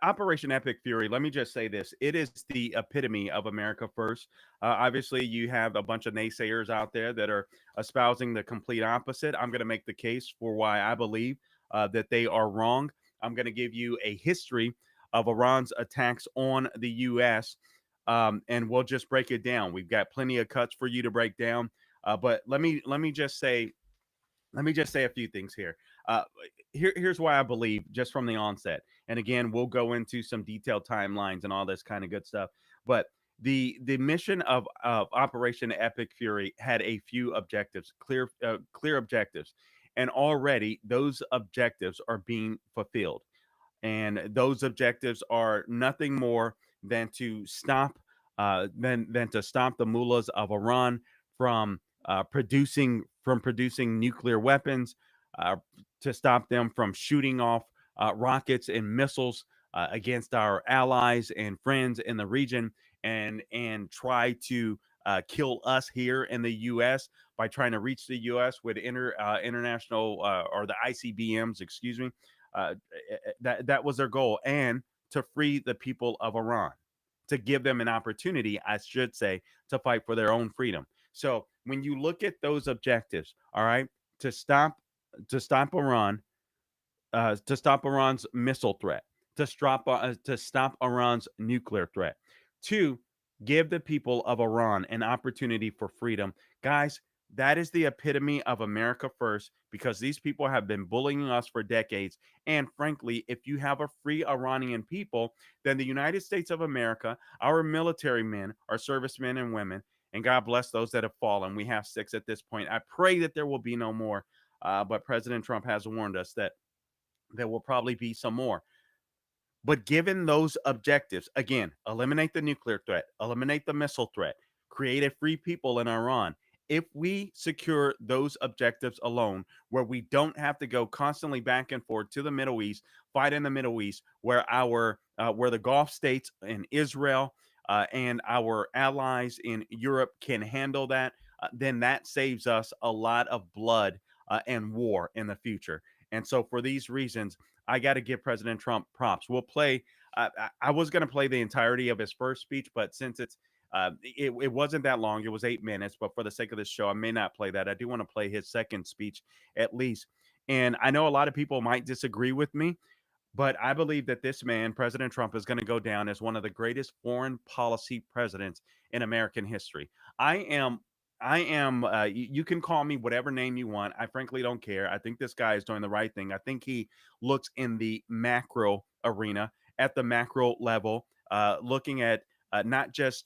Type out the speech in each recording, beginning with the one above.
Operation Epic Fury, let me just say this. It is the epitome of America first. Obviously, you have a bunch of naysayers out there that are espousing the complete opposite. I'm going to make the case for why I believe that they are wrong. I'm going to give you a history of Iran's attacks on the U.S., and we'll just break it down. We've got plenty of cuts for you to break down. But let me just say a few things here. Uh, here's why I believe just from the onset. And again, we'll go into some detailed timelines and all this kind of good stuff. But the mission of Operation Epic Fury had a few objectives, clear objectives, and already those objectives are being fulfilled. And those objectives are nothing more than to stop the mullahs of Iran from producing nuclear weapons, uh, to stop them from shooting off rockets and missiles against our allies and friends in the region, and try to kill us here in the U.S. by trying to reach the U.S. with international or the ICBMs, excuse me. That was their goal, and to free the people of Iran, to give them an opportunity, I should say, to fight for their own freedom. So when you look at those objectives, all right, to stop to stop Iran, to stop Iran's missile threat, to stop Iran's nuclear threat, to give the people of Iran an opportunity for freedom. Guys, that is the epitome of America first, because these people have been bullying us for decades. And frankly, if you have a free Iranian people, then the United States of America, our military men, our servicemen and women, and God bless those that have fallen. We have six at this point. I pray that there will be no more. But President Trump has warned us that there will probably be some more. But given those objectives, again, eliminate the nuclear threat, eliminate the missile threat, create a free people in Iran. If we secure those objectives alone, where we don't have to go constantly back and forth to the Middle East, fight in the Middle East, where the Gulf states and Israel and our allies in Europe can handle that, then that saves us a lot of blood and war in the future. And so, for these reasons, I got to give President Trump props. We'll play. I was going to play the entirety of his first speech, but since it wasn't that long, it was 8 minutes. But for the sake of this show, I may not play that. I do want to play his second speech at least. And I know a lot of people might disagree with me, but I believe that this man, President Trump, is going to go down as one of the greatest foreign policy presidents in American history. I am. You can call me whatever name you want. I frankly don't care. I think this guy is doing the right thing. I think he looks in the macro arena, at the macro level, looking at not just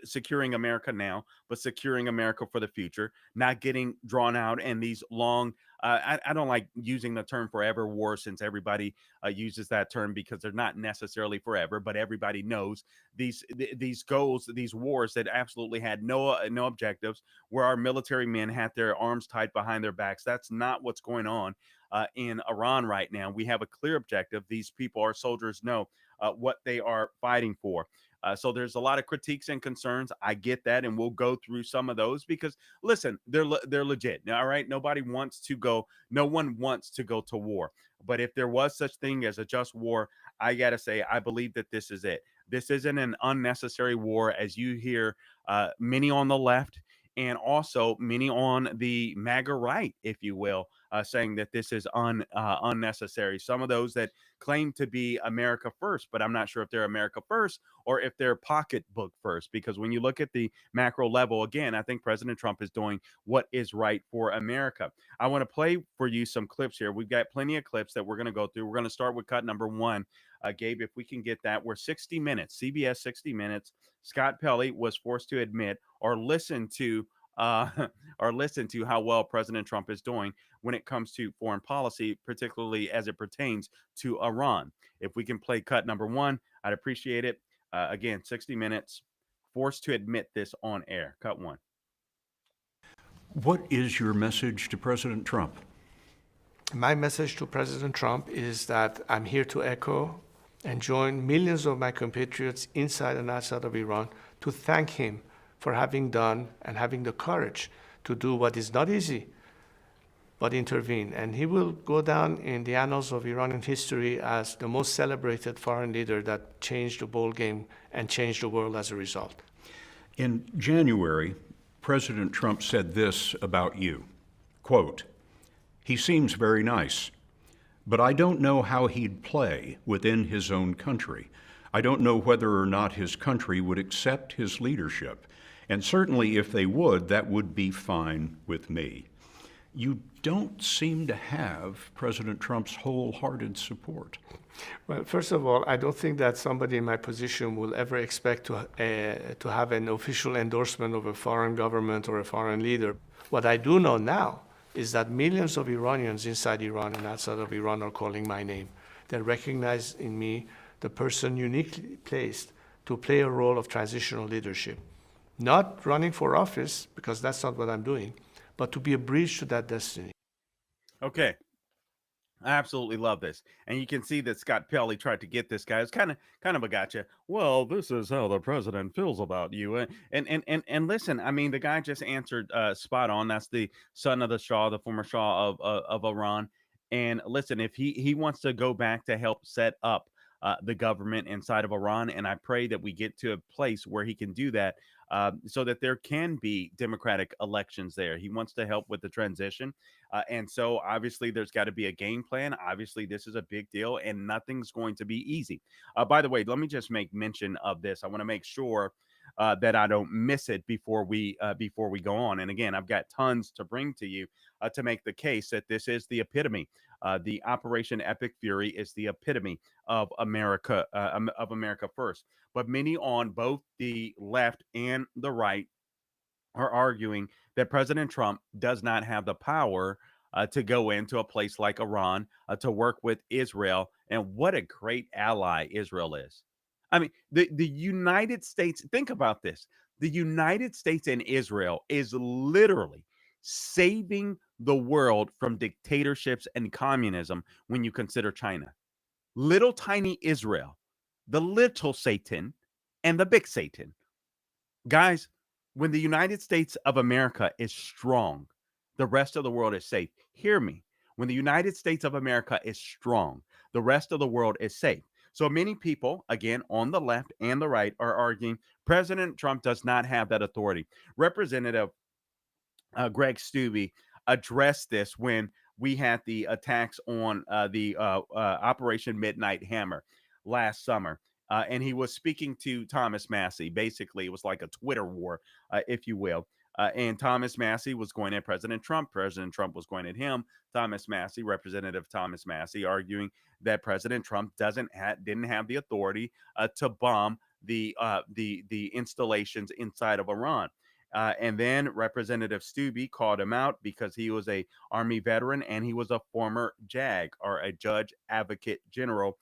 securing America now, but securing America for the future, not getting drawn out in these long. I don't like using the term forever war, since everybody uses that term, because they're not necessarily forever, but everybody knows these goals, these wars that absolutely had no objectives, where our military men had their arms tied behind their backs. That's not what's going on in Iran right now. We have a clear objective. These people, our soldiers, know what they are fighting for. So there's a lot of critiques and concerns. I get that, and we'll go through some of those, because listen, they're legit. All right, nobody wants to go. No one wants to go to war. But if there was such thing as a just war, I gotta say, I believe that this is it. This isn't an unnecessary war, as you hear many on the left, and also many on the MAGA right, if you will, saying that this is unnecessary. Some of those that claim to be America first, but I'm not sure if they're America first or if they're pocketbook first. Because when you look at the macro level, again, I think President Trump is doing what is right for America. I want to play for you some clips here. We've got plenty of clips that we're going to go through. We're going to start with cut number one. Gabe, if we can get that, we're 60 minutes, CBS 60 Minutes. Scott Pelley was forced to admit or listen to uh, or listen to how well President Trump is doing when it comes to foreign policy, particularly as it pertains to Iran. If we can play cut number one, I'd appreciate it. Again, 60 Minutes, forced to admit this on air. Cut one. What is your message to President Trump? My message to President Trump is that I'm here to echo and join millions of my compatriots inside and outside of Iran to thank him for having done and having the courage to do what is not easy, but intervene. And he will go down in the annals of Iranian history as the most celebrated foreign leader that changed the ball game and changed the world as a result. In January, President Trump said this about you, quote, "He seems very nice, but I don't know how he'd play within his own country. I don't know whether or not his country would accept his leadership. And certainly if they would, that would be fine with me." You don't seem to have President Trump's wholehearted support. Well, first of all, I don't think that somebody in my position will ever expect to have an official endorsement of a foreign government or a foreign leader. What I do know now is that millions of Iranians inside Iran and outside of Iran are calling my name. They recognize in me the person uniquely placed to play a role of transitional leadership. Not running for office, because that's not what I'm doing, but to be a bridge to that destiny. Okay. I absolutely love this, and you can see that Scott Pelley tried to get this guy. It's kind of a gotcha. Well, this is how the president feels about you, and listen. I mean, the guy just answered spot on. That's the son of the Shah, the former Shah of Iran. And listen, if he wants to go back to help set up the government inside of Iran, and I pray that we get to a place where he can do that, so that there can be democratic elections there. He wants to help with the transition. And so obviously there's got to be a game plan. Obviously, this is a big deal and nothing's going to be easy. By the way, let me just make mention of this. I want to make sure that I don't miss it before we go on. And again, I've got tons to bring to you to make the case that this is the epitome. The Operation Epic Fury is the epitome of America first. But many on both the left and the right are arguing that President Trump does not have the power to go into a place like Iran to work with Israel. And what a great ally Israel is. I mean, the United States, think about this. The United States and Israel is literally saving the world from dictatorships and communism when you consider China. Little tiny Israel, the little Satan, and the big Satan. Guys, when the United States of America is strong, the rest of the world is safe. Hear me. When the United States of America is strong, the rest of the world is safe. So many people, again, on the left and the right, are arguing President Trump does not have that authority. Representative Greg Stubbe addressed this when we had the attacks on the Operation Midnight Hammer last summer. And he was speaking to Thomas Massey. Basically, it was like a Twitter war, if you will. And Thomas Massey was going at President Trump. President Trump was going at him. Thomas Massey, Representative Thomas Massey, arguing that President Trump didn't have the authority to bomb the installations inside of Iran. And then Representative Stubbe called him out because he was a Army veteran and he was a former JAG, or a Judge Advocate General,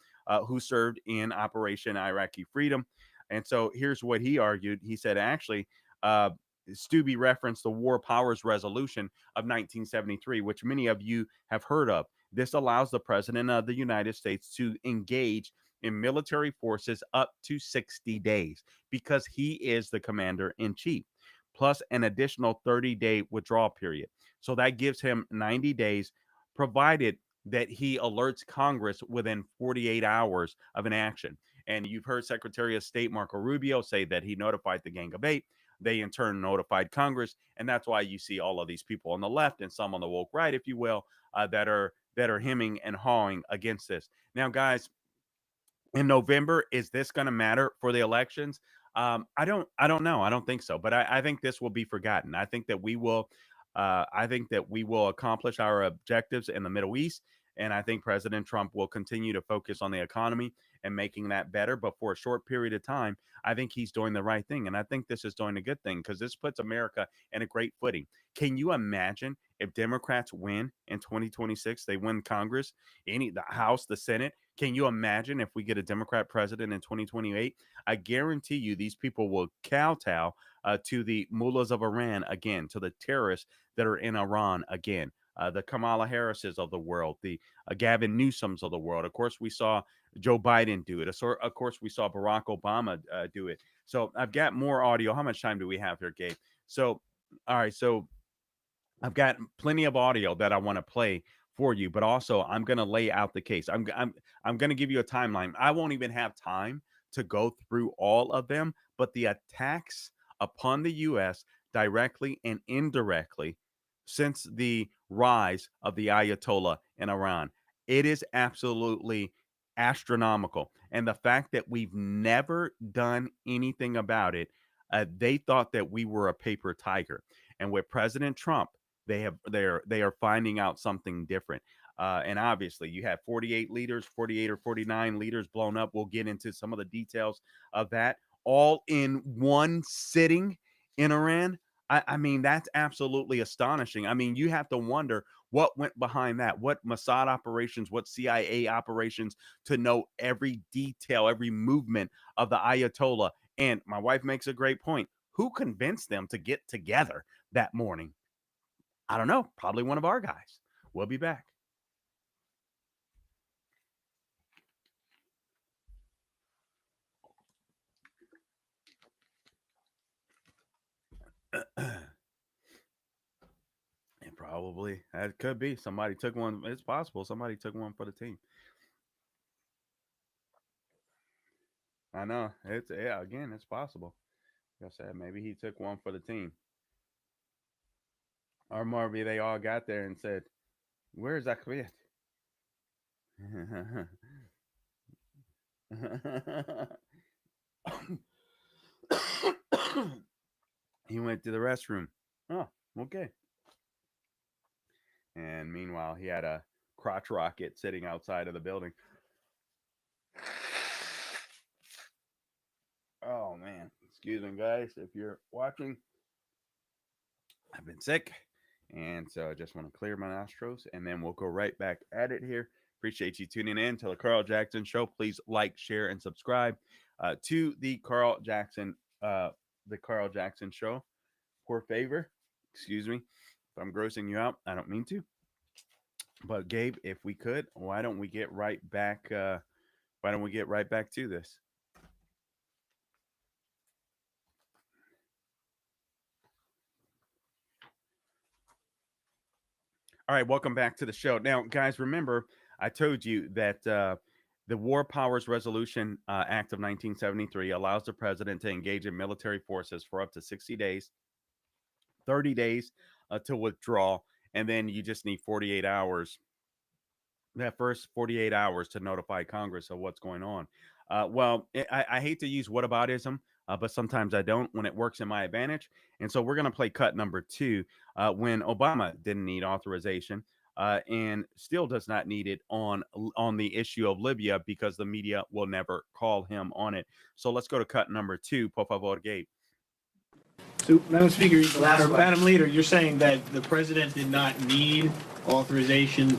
who served in Operation Iraqi Freedom. And so here's what he argued. He said, actually, uh, Stubbe referenced the War Powers Resolution of 1973, which many of you have heard of. This allows the President of the United States to engage in military forces up to 60 days because he is the commander in chief, plus an additional 30-day withdrawal period. So that gives him 90 days, provided that he alerts Congress within 48 hours of an action. And you've heard Secretary of State Marco Rubio say that he notified the Gang of Eight. They in turn notified Congress, and that's why you see all of these people on the left and some on the woke right, if you will, that are hemming and hawing against this. Now, guys, in November, is this going to matter for the elections? I don't know. I don't think so. But I think this will be forgotten. I think that we will accomplish our objectives in the Middle East. And I think President Trump will continue to focus on the economy and making that better. But for a short period of time, I think he's doing the right thing. And I think this is doing a good thing because this puts America in a great footing. Can you imagine if Democrats win in 2026? They win Congress, the House, the Senate. Can you imagine if we get a Democrat president in 2028? I guarantee you these people will kowtow to the mullahs of Iran again, to the terrorists that are in Iran again. The Kamala Harrises of the world, the Gavin Newsoms of the world. Of course, we saw Joe Biden do it. Of course, we saw Barack Obama do it. So I've got more audio. How much time do we have here, Gabe? So, all right. So I've got plenty of audio that I want to play for you, but also I'm going to lay out the case. I'm going to give you a timeline. I won't even have time to go through all of them, but the attacks upon the US directly and indirectly since the rise of the Ayatollah in Iran, it is absolutely astronomical. And the fact that we've never done anything about it, they thought that we were a paper tiger. And with President Trump, they are finding out something different. And obviously, you have 48 leaders, 48 or 49 leaders blown up. We'll get into some of the details of that all in one sitting in Iran. I mean, that's absolutely astonishing. I mean, you have to wonder what went behind that, what Mossad operations, what CIA operations to know every detail, every movement of the Ayatollah. And my wife makes a great point. Who convinced them to get together that morning? I don't know. Probably one of our guys. We'll be back. And probably that could be somebody took one. It's possible somebody took one for the team. I know it's yeah. Again, it's possible. Like I said, maybe he took one for the team, or maybe they all got there and said, "Where's Akvit?" He went to the restroom. Oh, okay. And meanwhile, he had a crotch rocket sitting outside of the building. Oh man, excuse me, guys, if you're watching. I've been sick, and so I just want to clear my nostrils, and then we'll go right back at it here. Appreciate you tuning in to the Carl Jackson Show. Please like, share, and subscribe to the Carl Jackson Show. Por favor, excuse me if I'm grossing you out. I don't mean to. But Gabe, if we could, why don't we get right back? Why don't we get right back to this? All right, welcome back to the show. Now, guys, remember I told you that the War Powers Resolution Act of 1973 allows the president to engage in military forces for up to 60 days, 30 days to withdraw, and then you just need 48 hours, that first 48 hours to notify Congress of what's going on. I hate to use whataboutism, but sometimes I don't when it works in my advantage. And so we're going to play cut number two when Obama didn't need authorization and still does not need it on the issue of Libya because the media will never call him on it. So let's go to cut number two. Por favor, Gabe. So, Madam Speaker, or Madam Leader, you're saying that the president did not need authorization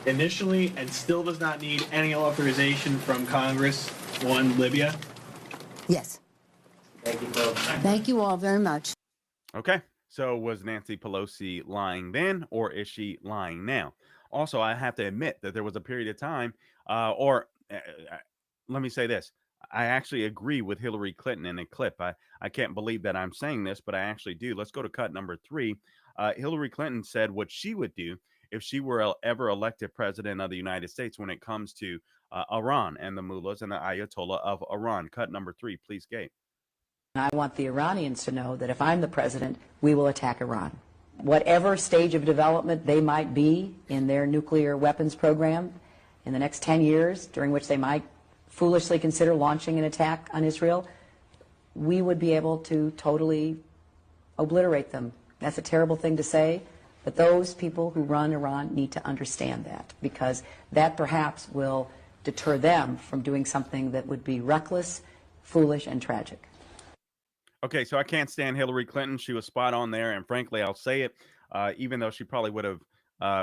initially and still does not need any authorization from Congress on Libya? Yes. Thank you all very much. Okay. So was Nancy Pelosi lying then, or is she lying now? Also, I have to admit that there was a period of time, let me say this. I actually agree with Hillary Clinton in a clip. I can't believe that I'm saying this, but I actually do. Let's go to cut number three. Hillary Clinton said what she would do if she were ever elected president of the United States when it comes to Iran and the mullahs and the Ayatollah of Iran. Cut number three, please, Gabe. I want the Iranians to know that if I'm the president, we will attack Iran. Whatever stage of development they might be in their nuclear weapons program in the next 10 years, during which they might foolishly consider launching an attack on Israel, we would be able to totally obliterate them. That's a terrible thing to say, but those people who run Iran need to understand that, because that perhaps will deter them from doing something that would be reckless, foolish, and tragic. Okay, so I can't stand Hillary Clinton. She was spot on there, and frankly, I'll say it. Even though she probably would have,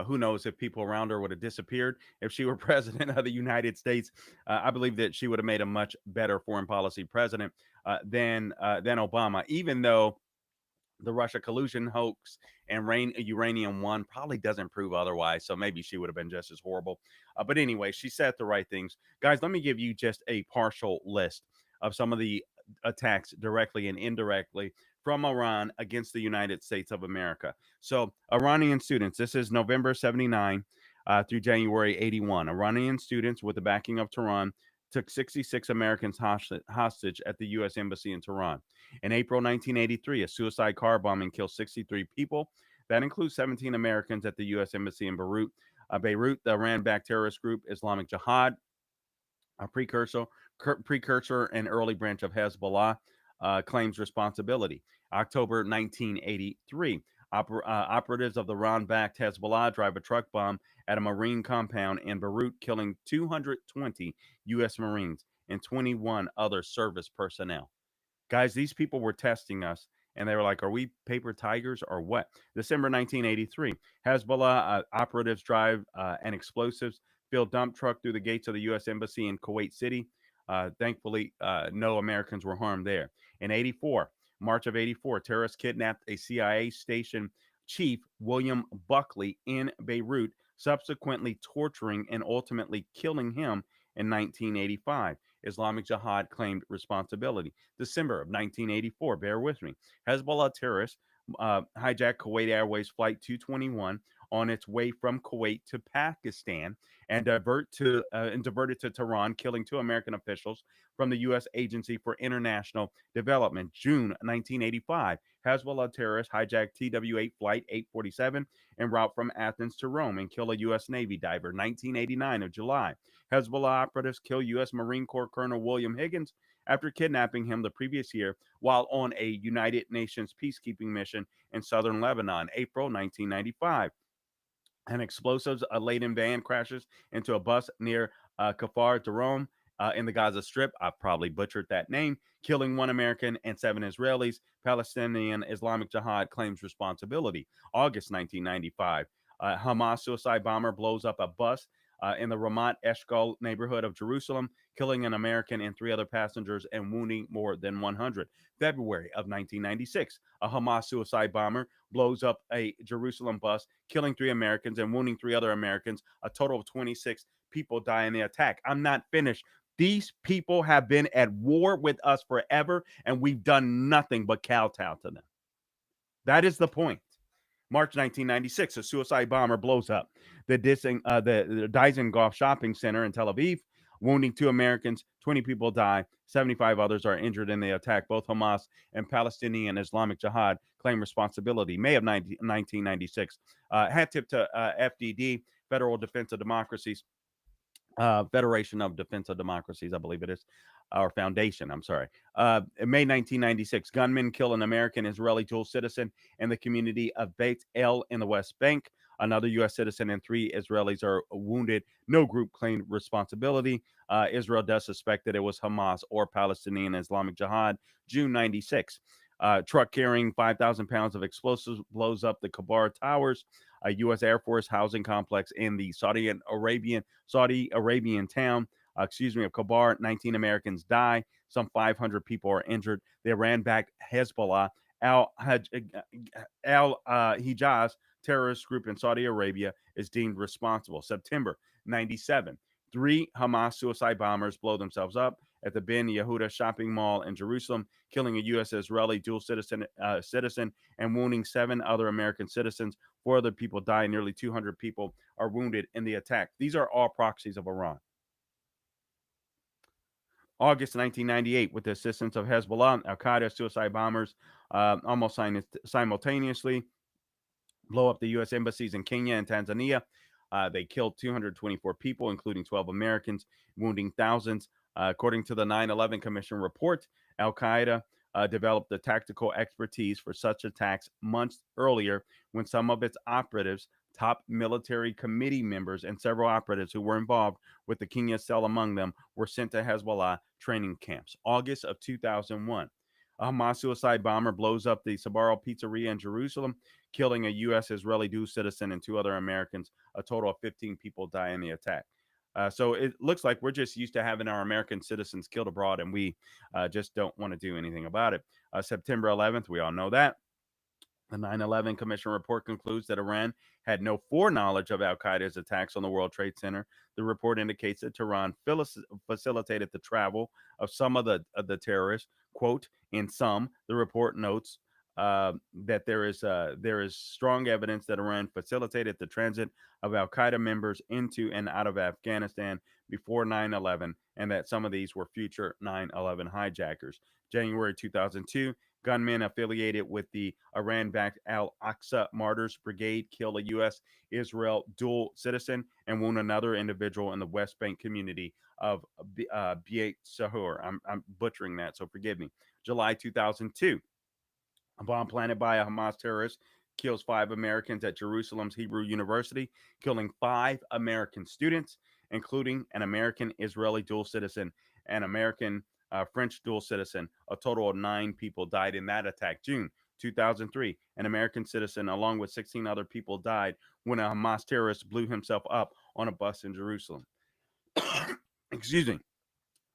who knows if people around her would have disappeared if she were president of the United States. I believe that she would have made a much better foreign policy president than Obama. Even though the Russia collusion hoax and uranium one probably doesn't prove otherwise, so maybe she would have been just as horrible. But anyway, she said the right things, guys. Let me give you just a partial list of some of the attacks directly and indirectly from Iran against the United States of America. So, Iranian students, this is November 79 through January 81. Iranian students, with the backing of Tehran, took 66 Americans hostage at the U.S. Embassy in Tehran. In April 1983, a suicide car bombing killed 63 people. That includes 17 Americans at the U.S. Embassy in Beirut. The Iran-backed terrorist group Islamic Jihad, a precursor and early branch of Hezbollah, claims responsibility. October 1983, operatives of the Iran-backed Hezbollah drive a truck bomb at a Marine compound in Beirut, killing 220 U.S. Marines and 21 other service personnel. Guys, these people were testing us, and they were like, are we paper tigers or what? December 1983, Hezbollah operatives drive an explosives filled dump truck through the gates of the U.S. Embassy in Kuwait City. Thankfully, no Americans were harmed there. In 84, March of 84, terrorists kidnapped a CIA station chief, William Buckley, in Beirut, subsequently torturing and ultimately killing him in 1985. Islamic Jihad claimed responsibility. December of 1984, bear with me. Hezbollah terrorists hijacked Kuwait Airways Flight 221 on its way from Kuwait to Pakistan and diverted to Tehran, killing 2 American officials from the U.S. Agency for International Development. June 1985, Hezbollah terrorists hijacked TW-8 Flight 847 en route from Athens to Rome and kill a U.S. Navy diver. 1989 of July, Hezbollah operatives kill U.S. Marine Corps Colonel William Higgins after kidnapping him the previous year while on a United Nations peacekeeping mission in southern Lebanon. April 1995. An explosives-laden van crashes into a bus near Kfar Darom in the Gaza Strip. I probably butchered that name, killing 1 American and 7 Israelis. Palestinian Islamic Jihad claims responsibility. August 1995, Hamas suicide bomber blows up a bus in the Ramat Eshkol neighborhood of Jerusalem, killing an American and 3 other passengers and wounding more than 100. February of 1996, a Hamas suicide bomber blows up a Jerusalem bus, killing 3 Americans and wounding 3 other Americans. A total of 26 people die in the attack. I'm not finished. These people have been at war with us forever, and we've done nothing but kowtow to them. That is the point. March 1996, a suicide bomber blows up the Dizengoff shopping center in Tel Aviv, wounding 2 Americans. 20 people die. 75 others are injured in the attack. Both Hamas and Palestinian Islamic Jihad claim responsibility. May of 1996, hat tip to FDD, Federal Defense of Democracies, Federation of Defense of Democracies, I believe it is, or Foundation, I'm sorry. In May 1996, gunmen kill an American Israeli dual citizen in the community of Beit El in the West Bank. Another U.S. citizen and 3 Israelis are wounded. No group claimed responsibility. Israel does suspect that it was Hamas or Palestinian Islamic Jihad. June 96. Truck carrying 5,000 pounds of explosives blows up the Kabar Towers, a U.S. Air Force housing complex in the Saudi Arabian town, of Kabar. 19 Americans die. Some 500 people are injured. The Iran-backed Hezbollah Hijaz terrorist group in Saudi Arabia is deemed responsible. September 97. 3 Hamas suicide bombers blow themselves up at the Ben Yehuda shopping mall in Jerusalem, killing a U.S. Israeli dual citizen and wounding 7 other American citizens. 4 other people die. Nearly 200 people are wounded in the attack. These are all proxies of Iran. August 1998, with the assistance of Hezbollah, Al-Qaeda suicide bombers almost simultaneously blow up the U.S. embassies in Kenya and Tanzania. They killed 224 people, including 12 Americans, wounding thousands. According to the 9/11 Commission report, Al-Qaeda developed the tactical expertise for such attacks months earlier when some of its operatives, top military committee members, and several operatives who were involved with the Kenya cell among them were sent to Hezbollah training camps. August of 2001. A Hamas suicide bomber blows up the Sbarro Pizzeria in Jerusalem, killing a U.S. Israeli dual citizen and 2 other Americans. A total of 15 people die in the attack. So it looks like we're just used to having our American citizens killed abroad, and we just don't want to do anything about it. September 11th, we all know that. The 9/11 Commission report concludes that Iran had no foreknowledge of Al Qaeda's attacks on the World Trade Center. The report indicates that Tehran facilitated the travel of some of the terrorists. Quote, in some, the report notes, that there is strong evidence that Iran facilitated the transit of Al Qaeda members into and out of Afghanistan before 9/11, and that some of these were future 9/11 hijackers. January 2002, gunmen affiliated with the Iran-backed Al Aqsa Martyrs Brigade killed a U.S. Israel dual citizen and wound another individual in the West Bank community of Beit Sahur. I'm butchering that, so forgive me. July 2002. A bomb planted by a Hamas terrorist kills 5 Americans at Jerusalem's Hebrew University, killing 5 American students, including an American Israeli dual citizen and American French dual citizen. A total of 9 people died in that attack. June 2003, an American citizen, along with 16 other people, died when a Hamas terrorist blew himself up on a bus in Jerusalem. Excuse me.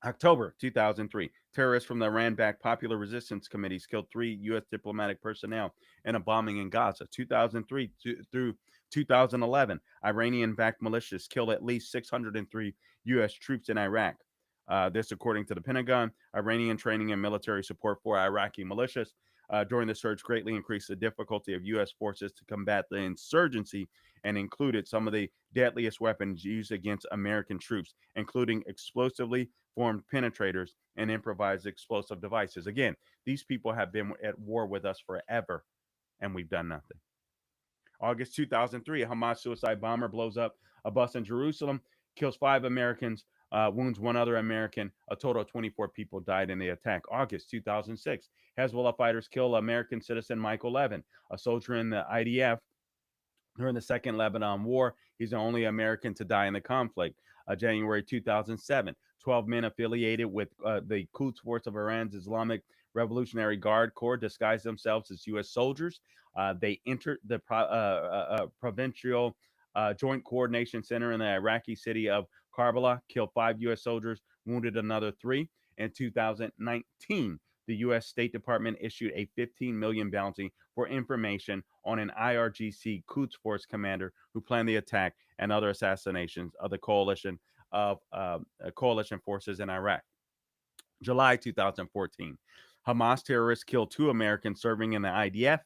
October 2003, terrorists from the Iran-backed Popular Resistance Committees killed 3 U.S. diplomatic personnel in a bombing in Gaza. 2003 through 2011, Iranian-backed militias killed at least 603 U.S. troops in Iraq. This, according to the Pentagon. Iranian training and military support for Iraqi militias during the surge greatly increased the difficulty of U.S. forces to combat the insurgency and included some of the deadliest weapons used against American troops, including explosively formed penetrators and improvised explosive devices. Again, these people have been at war with us forever, and we've done nothing. August 2003, a Hamas suicide bomber blows up a bus in Jerusalem, kills 5 Americans, wounds 1 other American. A total of 24 people died in the attack. August 2006, Hezbollah fighters kill American citizen Michael Levin, a soldier in the IDF during the Second Lebanon War. He's the only American to die in the conflict. January 2007, 12 men affiliated with the Quds Force of Iran's Islamic Revolutionary Guard Corps disguised themselves as U.S. soldiers. They entered the provincial Joint Coordination Center in the Iraqi city of Karbala, killed 5 U.S. soldiers, wounded another 3. In 2019, the U.S. State Department issued a $15 million bounty for information on an IRGC Quds Force commander who planned the attack and other assassinations of the coalition forces in Iraq. July 2014, Hamas terrorists killed 2 Americans serving in the IDF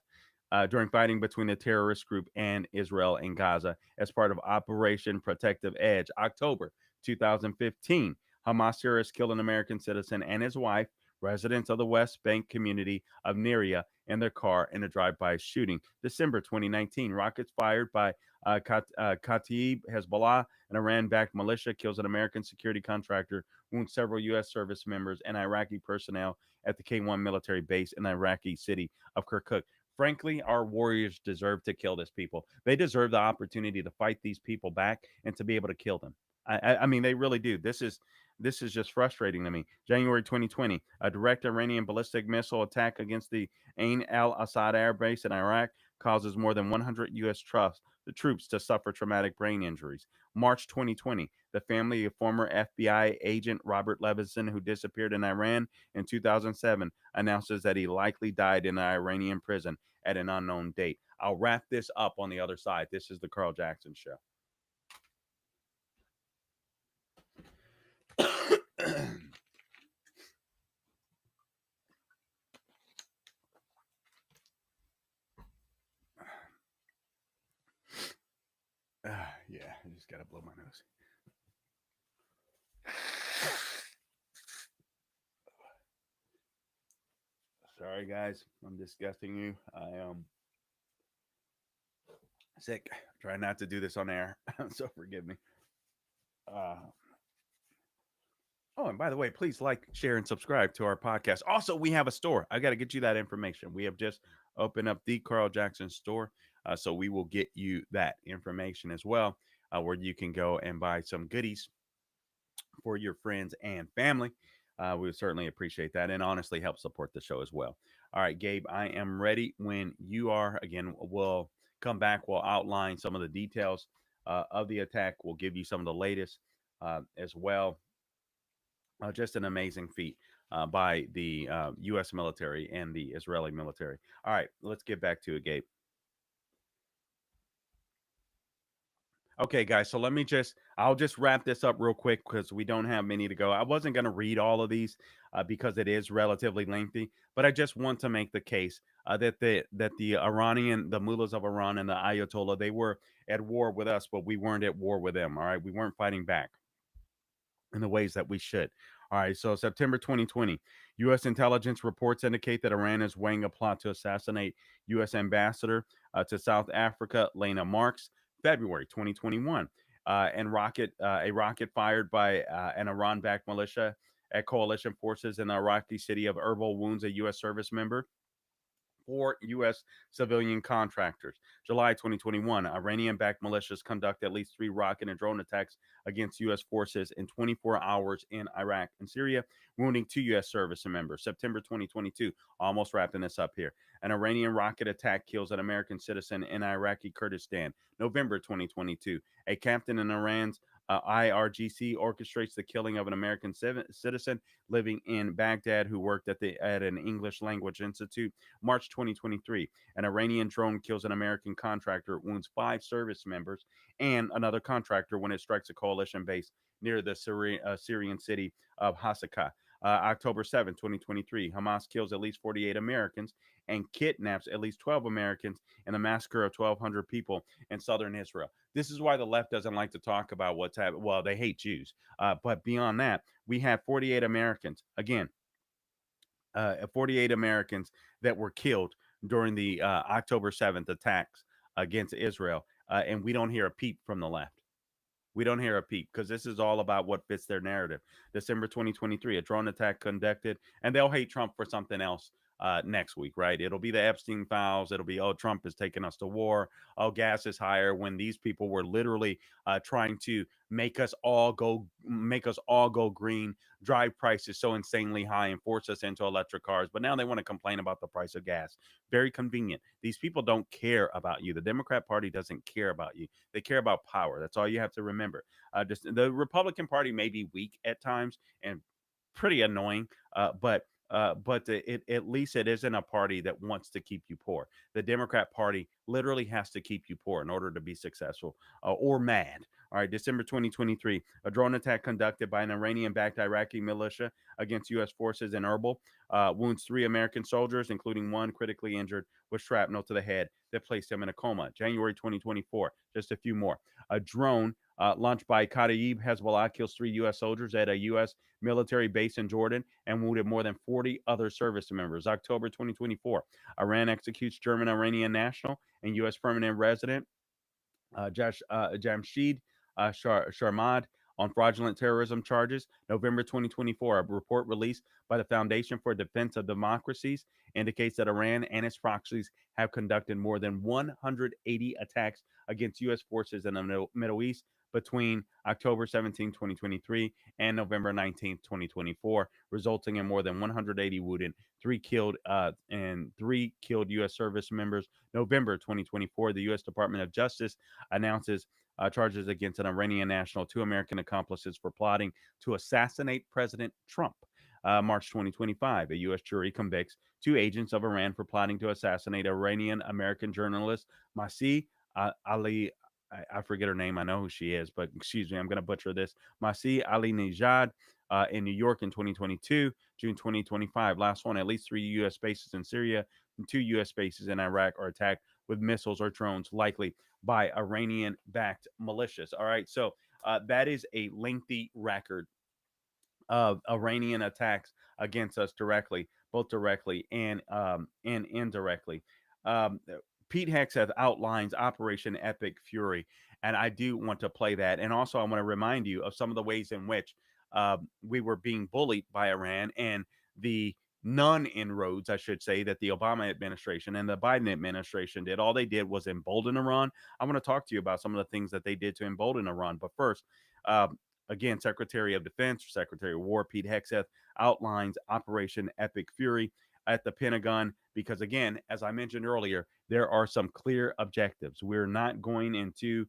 during fighting between the terrorist group and Israel in Gaza as part of Operation Protective Edge. October 2015, Hamas terrorists killed an American citizen and his wife, residents of the West Bank community of Niria, in their car in a drive-by shooting. December 2019, rockets fired by Kataib Hezbollah, an Iran-backed militia, kills an American security contractor, wounds several U.S. service members and Iraqi personnel at the K-1 military base in the Iraqi city of Kirkuk. Frankly, our warriors deserve to kill this people. They deserve the opportunity to fight these people back and to be able to kill them. I mean, they really do. This is just frustrating to me. January 2020, a direct Iranian ballistic missile attack against the Ain al-Assad air base in Iraq causes more than 100 U.S. troops to suffer traumatic brain injuries. March 2020, the family of former FBI agent Robert Levinson, who disappeared in Iran in 2007, announces that he likely died in an Iranian prison at an unknown date. I'll wrap this up on the other side. This is the Carl Jackson Show. Yeah, I just gotta blow my nose. Sorry, guys, I'm disgusting you. I am sick. Try not to do this on air, so forgive me. Oh, and by the way, please like, share, and subscribe to our podcast. Also, we have a store. I got to get you that information. We have just opened up the Carl Jackson store, so we will get you that information as well, where you can go and buy some goodies for your friends and family. We would certainly appreciate that, and honestly help support the show as well. All right, Gabe, I am ready when you are. Again, we'll come back. We'll outline some of the details of the attack. We'll give you some of the latest as well. Just an amazing feat by the U.S. military and the Israeli military. All right, let's get back to it, Gabe. Okay, guys. So I'll just wrap this up real quick because we don't have many to go. I wasn't going to read all of these because it is relatively lengthy, but I just want to make the case the mullahs of Iran and the Ayatollah, they were at war with us, but we weren't at war with them. All right, we weren't fighting back in the ways that we should. All right, so September 2020, U.S. intelligence reports indicate that Iran is weighing a plot to assassinate U.S. ambassador to South Africa, Lena Marks. February 2021, a rocket fired by an Iran-backed militia at coalition forces in the Iraqi city of Erbil wounds a U.S. service member. Four U.S. civilian contractors. July 2021, Iranian backed militias conduct at least three rocket and drone attacks against U.S. forces in 24 hours in Iraq and Syria, wounding two U.S. service members. September 2022, almost wrapping this up here. An Iranian rocket attack kills an American citizen in Iraqi Kurdistan. November 2022, a captain in Iran's IRGC orchestrates the killing of an American citizen living in Baghdad who worked at an English language institute. March 2023, an Iranian drone kills an American contractor, wounds five service members and another contractor when it strikes a coalition base near the Syrian city of Hasaka. October 7, 2023, Hamas kills at least 48 Americans and kidnaps at least 12 Americans in a massacre of 1,200 people in southern Israel. This is why the left doesn't like to talk about what's happening. Well, they hate Jews. But beyond that, we have 48 Americans. Again, 48 Americans that were killed during the October 7th attacks against Israel. And we don't hear a peep from the left. We don't hear a peep because this is all about what fits their narrative. December 2023, a drone attack conducted, and they'll hate Trump for something else next week, right? It'll be the Epstein files. It'll be, oh, Trump is taking us to war. Oh, gas is higher. When these people were literally trying to make us all go green, drive prices so insanely high, and force us into electric cars. But now they want to complain about the price of gas. Very convenient. These people don't care about you. The Democrat Party doesn't care about you. They care about power. That's all you have to remember. The Republican Party may be weak at times and pretty annoying, at least it isn't a party that wants to keep you poor. The Democrat Party literally has to keep you poor in order to be successful or mad. All right, December 2023, a drone attack conducted by an Iranian-backed Iraqi militia against U.S. forces in Erbil wounds three American soldiers, including one critically injured with shrapnel to the head that placed him in a coma. January 2024, just a few more. A drone launched by Kataib Hezbollah kills three U.S. soldiers at a U.S. military base in Jordan and wounded more than 40 other service members. October 2024, Iran executes German Iranian national and U.S. permanent resident Jamshid Sharmad on fraudulent terrorism charges. November 2024, a report released by the Foundation for Defense of Democracies indicates that Iran and its proxies have conducted more than 180 attacks against U.S. forces in the Middle East between October 17, 2023 and November 19, 2024, resulting in more than 180 wounded, three killed U.S. service members. November 2024, the U.S. Department of Justice announces charges against an Iranian national, two American accomplices for plotting to assassinate President Trump. March 2025, a U.S. jury convicts two agents of Iran for plotting to assassinate Iranian American journalist Masih Ali. I forget her name. I know who she is, but excuse me, I'm going to butcher this. Masih Ali Nejad in New York in 2022, June 2025. Last one, at least three U.S. bases in Syria and two U.S. bases in Iraq are attacked with missiles or drones, likely by Iranian backed militias. All right. So that is a lengthy record of Iranian attacks against us directly, both directly and indirectly. Um, Pete Hegseth outlines Operation Epic Fury, and I do want to play that. And also, I want to remind you of some of the ways in which we were being bullied by Iran and the non-inroads, I should say, that the Obama administration and the Biden administration did. All they did was embolden Iran. I want to talk to you about some of the things that they did to embolden Iran. But first, uh, again, Secretary of Defense, Secretary of War Pete Hegseth outlines Operation Epic Fury at the Pentagon because, again, as I mentioned earlier, there are some clear objectives. We're not going into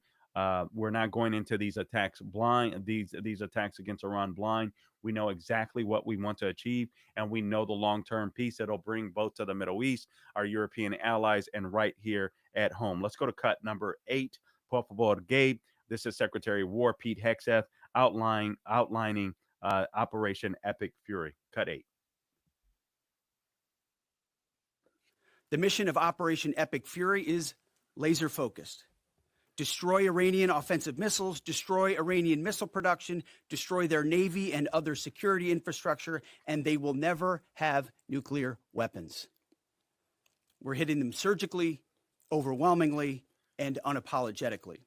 these attacks blind. These attacks against Iran blind. We know exactly what we want to achieve, and we know the long-term peace it'll bring both to the Middle East, our European allies, and right here at home. Let's go to cut number 8. Por favor, Gabe. This is Secretary of War Pete Hegseth outlining Operation Epic Fury. Cut 8. The mission of Operation Epic Fury is laser focused. Destroy Iranian offensive missiles, destroy Iranian missile production, destroy their navy and other security infrastructure, and they will never have nuclear weapons. We're hitting them surgically, overwhelmingly, and unapologetically.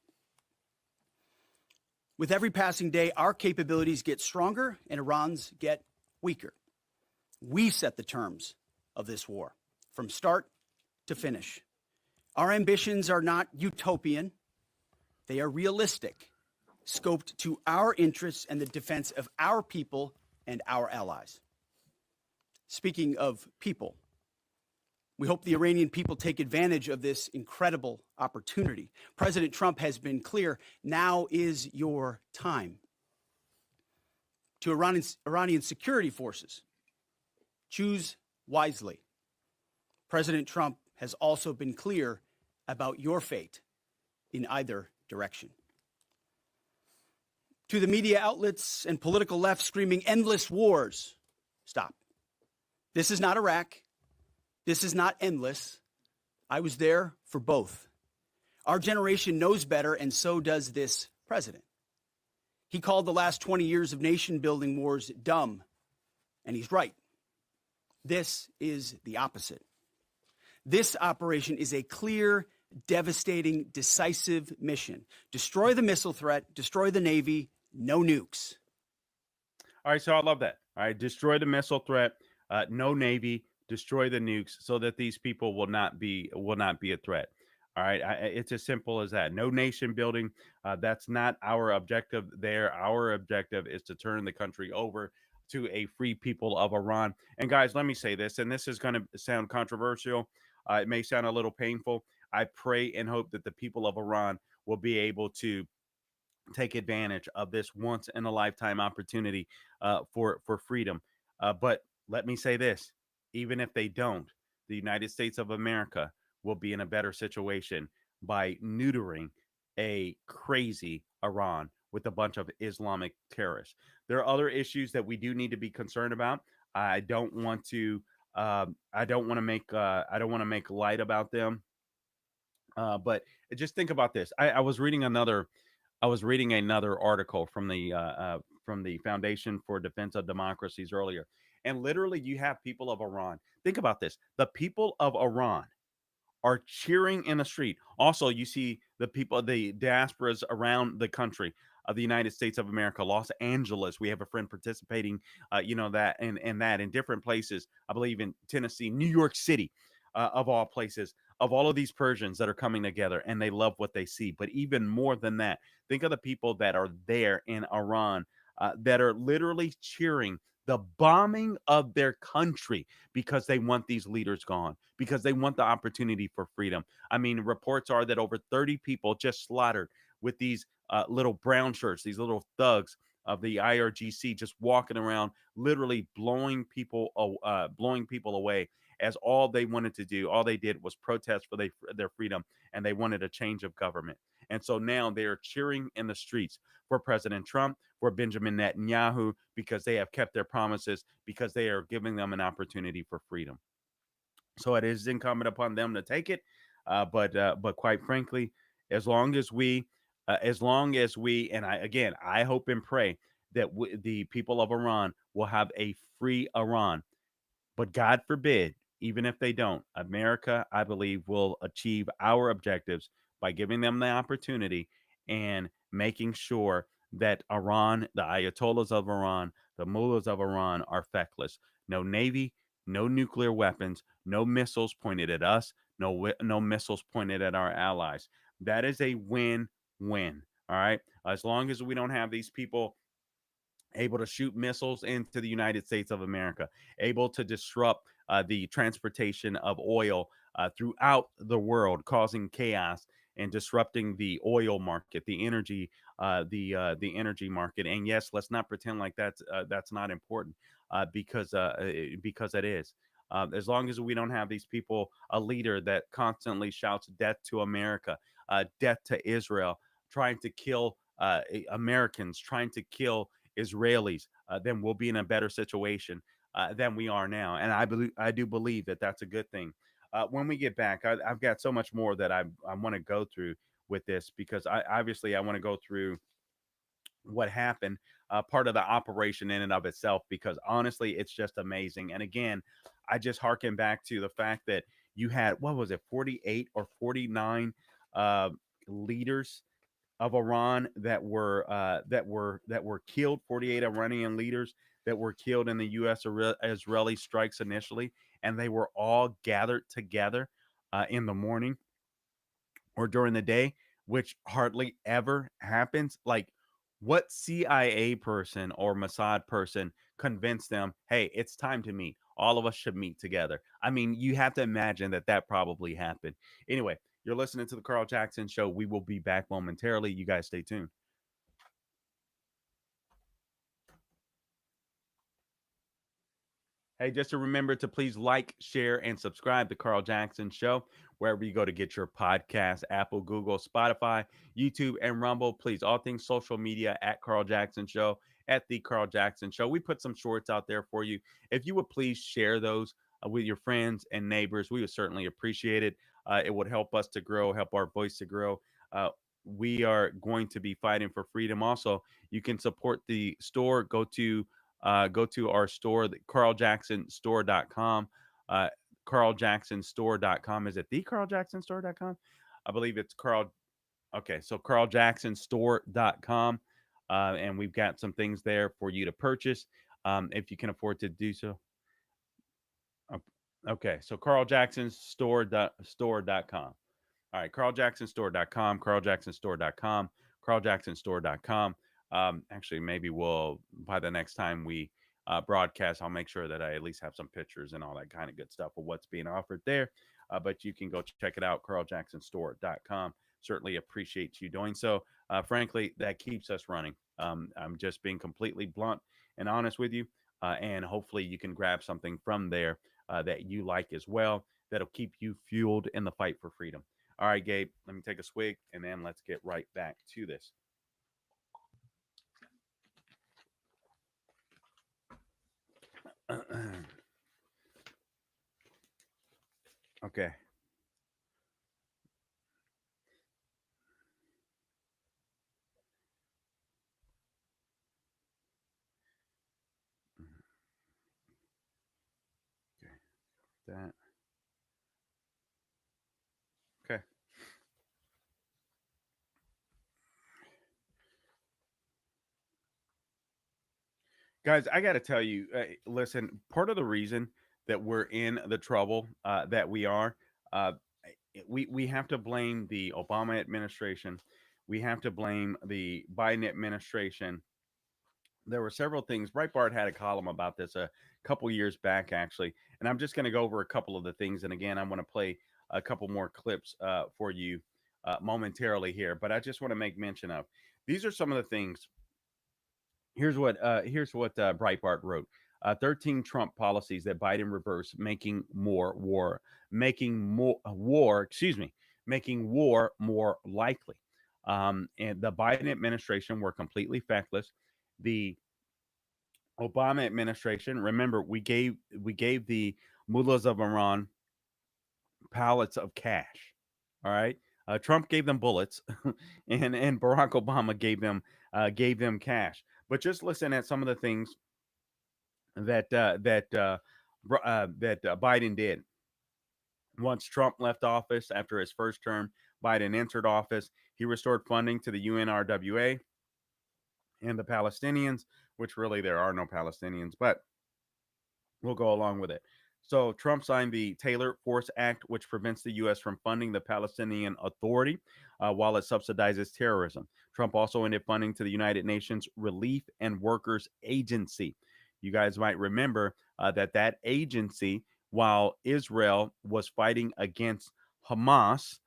With every passing day, our capabilities get stronger and Iran's get weaker. We set the terms of this war from start to finish. Our ambitions are not utopian. They are realistic, scoped to our interests and the defense of our people and our allies. Speaking of people, we hope the Iranian people take advantage of this incredible opportunity. President Trump has been clear, now is your time. To Iranian security forces, choose wisely. President Trump has also been clear about your fate in either direction. To the media outlets and political left screaming endless wars, stop. This is not Iraq. This is not endless. I was there for both. Our generation knows better, and so does this president. He called the last 20 years of nation-building wars dumb, and he's right. This is the opposite. This operation is a clear, devastating, decisive mission. Destroy the missile threat, destroy the Navy, no nukes. All right, so I love that. All right, destroy the missile threat, no Navy, destroy the nukes, so that these people will not be a threat. All right, it's as simple as that. No nation building. That's not our objective there. Our objective is to turn the country over to a free people of Iran. And guys, let me say this, and this is going to sound controversial. It may sound a little painful. I pray and hope that the people of Iran will be able to take advantage of this once in a lifetime opportunity for freedom. But let me say this, even if they don't, the United States of America will be in a better situation by neutering a crazy Iran with a bunch of Islamic terrorists. There are other issues that we do need to be concerned about. I don't want to make light about them. But just think about this. I was reading another article from the Foundation for Defense of Democracies earlier, and literally you have people of Iran. Think about this. The people of Iran are cheering in the street. Also, you see the people, the diasporas around the country of the United States of America, Los Angeles. We have a friend participating, that in different places. I believe in Tennessee, New York City, of all places, of all of these Persians that are coming together, and they love what they see. But even more than that, think of the people that are there in Iran that are literally cheering the bombing of their country because they want these leaders gone, because they want the opportunity for freedom. I mean, reports are that over 30 people just slaughtered with these little brown shirts, these little thugs of the IRGC, just walking around, literally blowing people away, as all they wanted to do, all they did was protest for their freedom, and they wanted a change of government. And so now they are cheering in the streets for President Trump, for Benjamin Netanyahu, because they have kept their promises, because they are giving them an opportunity for freedom. So it is incumbent upon them to take it. But quite frankly, as long as we, and I hope and pray that the people of Iran will have a free Iran. But God forbid, even if they don't, America, I believe, will achieve our objectives by giving them the opportunity and making sure that Iran, the Ayatollahs of Iran, the mullahs of Iran are feckless. No Navy, no nuclear weapons, no missiles pointed at us, no missiles pointed at our allies. That is a win-win. All right. As long as we don't have these people able to shoot missiles into the United States of America, able to disrupt the transportation of oil throughout the world, causing chaos and disrupting the oil market, the energy market. And yes, let's not pretend like that's not important, because it is. As long as we don't have these people, a leader that constantly shouts death to America, death to Israel, trying to kill Americans, trying to kill Israelis, then we'll be in a better situation than we are now. And I do believe that that's a good thing. When we get back, I've got so much more that I want to go through with this because I want to go through what happened, part of the operation in and of itself, because honestly, it's just amazing. And again, I just harken back to the fact that you had, what was it, 48 or 49 uh, leaders of Iran that were killed. 48 Iranian leaders that were killed in the U.S. Israeli strikes initially, and they were all gathered together in the morning or during the day, which hardly ever happens. Like, what CIA person or Mossad person convinced them, hey, it's time to meet? All of us should meet together. I mean, you have to imagine that that probably happened. Anyway, you're listening to the Carl Jackson Show. We will be back momentarily. You guys stay tuned. Hey, just to remember to please like, share, and subscribe to Carl Jackson Show, wherever you go to get your podcast, Apple, Google, Spotify, YouTube, and Rumble. Please, all things social media at Carl Jackson Show, at the Carl Jackson Show. We put some shorts out there for you. If you would please share those with your friends and neighbors, we would certainly appreciate it. It would help us to grow, help our voice to grow. We are going to be fighting for freedom. Also, you can support the store. Go to our store, carljacksonstore.com. Carljacksonstore.com. Is it the carljacksonstore.com? I believe it's Carl. Okay, so carljacksonstore.com. And we've got some things there for you to purchase if you can afford to do so. Okay, so carljacksonstore.com. All right, carljacksonstore.com, carljacksonstore.com, carljacksonstore.com. Actually, maybe we'll, by the next time we broadcast, I'll make sure that I at least have some pictures and all that kind of good stuff of what's being offered there. But you can go check it out, carljacksonstore.com. Certainly appreciate you doing so. Frankly, that keeps us running. I'm just being completely blunt and honest with you. And hopefully you can grab something from there that you like as well, that'll keep you fueled in the fight for freedom. All right, Gabe, let me take a swig and then let's get right back to this. Okay. Okay. That. Okay. Guys, I got to tell you, listen, part of the reason that we're in the trouble that we are, uh, we have to blame the Obama administration. We have to blame the Biden administration. There were several things. Breitbart had a column about this a couple years back, actually, and I'm just going to go over a couple of the things. And again, I want to play a couple more clips for you momentarily here, but I just want to make mention of these are some of the things. Here's what Breitbart wrote. 13 Trump policies that Biden reversed, making war more likely. And the Biden administration were completely feckless. The Obama administration, remember, we gave the mullahs of Iran pallets of cash. All right, Trump gave them bullets, and Barack Obama gave them cash. But just listen at some of the things that Biden did. Once Trump left office after his first term, Biden entered office. He restored funding to the UNRWA and the Palestinians, which really there are no Palestinians, but we'll go along with it. So Trump signed the Taylor Force Act, which prevents the U.S. from funding the Palestinian Authority while it subsidizes terrorism. Trump also ended funding to the United Nations Relief and Workers Agency. You guys might remember that agency, while Israel was fighting against Hamas,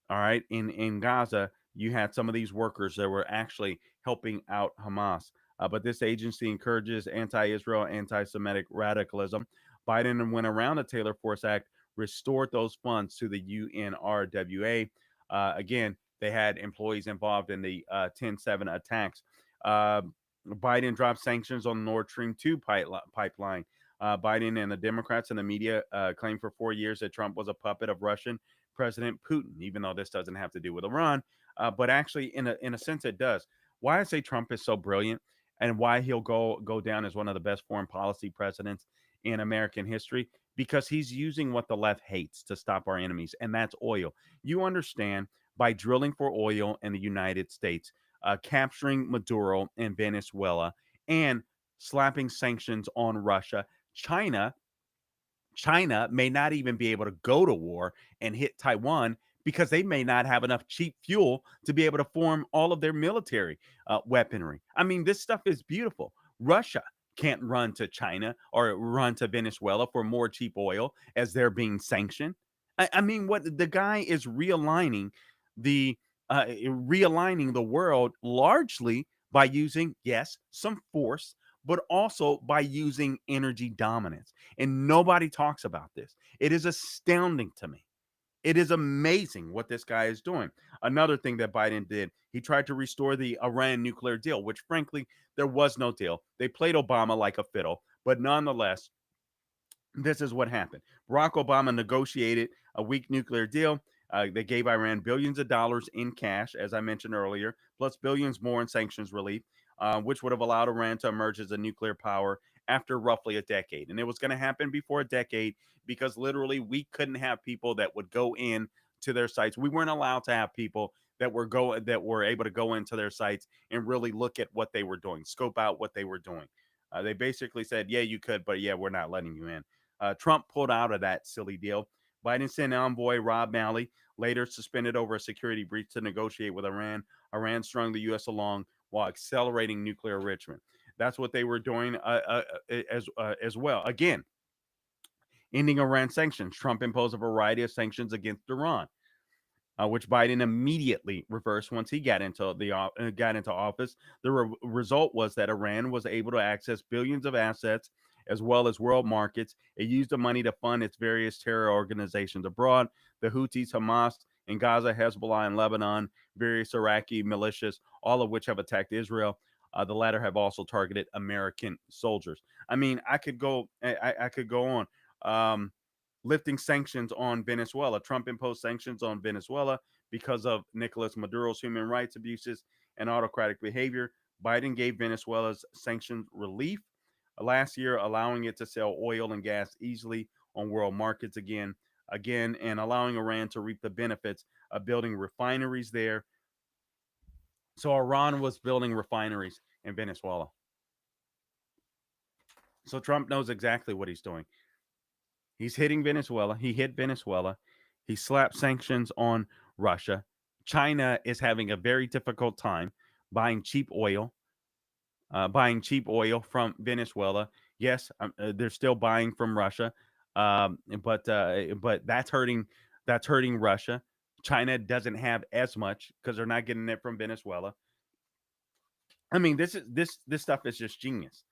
all right, in Gaza, you had some of these workers that were actually helping out Hamas. But this agency encourages anti-Israel, anti-Semitic radicalism. Biden went around the Taylor Force Act, restored those funds to the UNRWA. Again, They had employees involved in the 10/7 attacks. Uh, Biden dropped sanctions on the Nord Stream 2 pipeline. Biden and the Democrats and the media claimed for 4 years that Trump was a puppet of Russian President Putin, even though this doesn't have to do with Iran. But actually, in a sense, it does. Why I say Trump is so brilliant and why he'll go down as one of the best foreign policy presidents in American history, because he's using what the left hates to stop our enemies, and that's oil. You understand, by drilling for oil in the United States, capturing Maduro in Venezuela, and slapping sanctions on Russia, China China may not even be able to go to war and hit Taiwan because they may not have enough cheap fuel to be able to form all of their military weaponry. I mean, this stuff is beautiful. Russia can't run to China or run to Venezuela for more cheap oil as they're being sanctioned. I mean, what the guy is the realigning the world largely by using, yes, some force, but also by using energy dominance. And nobody talks about this. It is astounding to me. It is amazing what this guy is doing. Another thing that Biden did, he tried to restore the Iran nuclear deal, which frankly, there was no deal. They played Obama like a fiddle, but nonetheless, this is what happened. Barack Obama negotiated a weak nuclear deal. They gave Iran billions of dollars in cash, as I mentioned earlier, plus billions more in sanctions relief, which would have allowed Iran to emerge as a nuclear power after roughly a decade. And it was going to happen before a decade because literally we couldn't have people that would go in to their sites. We weren't allowed to have people that were able to go into their sites and really look at what they were doing, scope out what they were doing. They basically said, "Yeah, you could, but yeah, we're not letting you in." Trump pulled out of that silly deal. Biden sent envoy Rob Malley, later suspended over a security breach, to negotiate with Iran. Iran strung the U.S. along while accelerating nuclear enrichment. That's what they were doing as well. Again, ending Iran sanctions. Trump imposed a variety of sanctions against Iran, which Biden immediately reversed once he got into office. The result was that Iran was able to access billions of assets as well as world markets. It used the money to fund its various terror organizations abroad: the Houthis, Hamas in Gaza, Hezbollah in Lebanon, various Iraqi militias, all of which have attacked Israel. The latter have also targeted American soldiers. I mean, I could go on. Lifting sanctions on Venezuela. Trump imposed sanctions on Venezuela because of Nicolas Maduro's human rights abuses and autocratic behavior. Biden gave Venezuela's sanctions relief last year, allowing it to sell oil and gas easily on world markets again, and allowing Iran to reap the benefits of building refineries there. So Iran was building refineries in Venezuela. So Trump knows exactly what he's doing. He's hitting Venezuela. He hit Venezuela. He slapped sanctions on Russia. China is having a very difficult time buying cheap oil, from Venezuela. Yes, they're still buying from Russia, but that's hurting Russia. China doesn't have as much because they're not getting it from Venezuela. I mean, this stuff is just genius.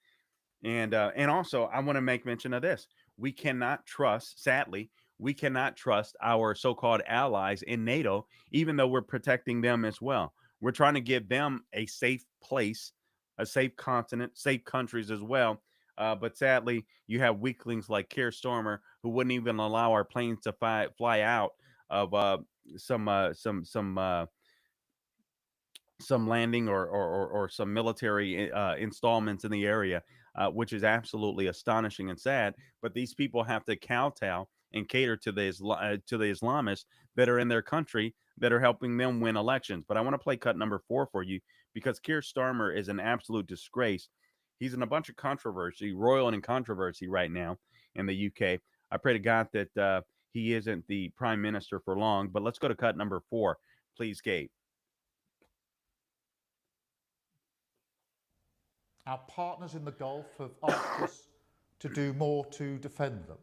And also, I want to make mention of this. We cannot trust, sadly, we cannot trust our so-called allies in NATO, even though we're protecting them as well. We're trying to give them a safe place, a safe continent, safe countries as well. But sadly, you have weaklings like Keir Starmer who wouldn't even allow our planes to fly out of some uh, some some uh, some landing or some military installments in the area, which is absolutely astonishing and sad. But these people have to kowtow and cater to the Islamists that are in their country that are helping them win elections. But I want to play cut number 4 for you because Keir Starmer is an absolute disgrace. He's in a bunch of controversy, roiling in controversy right now in the UK. I pray to God that he isn't the prime minister for long. But let's go to cut number 4, please, Gabe. Our partners in the Gulf have asked us to do more to defend them,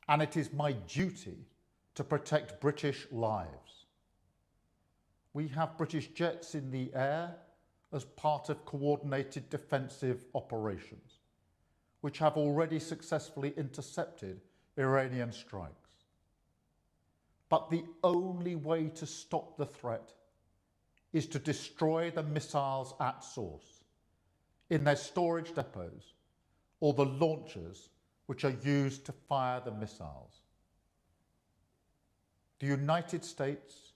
and it is my duty to protect British lives. We have British jets in the air as part of coordinated defensive operations, which have already successfully intercepted Iranian strikes. But the only way to stop the threat is to destroy the missiles at source, in their storage depots, or the launchers which are used to fire the missiles. The United States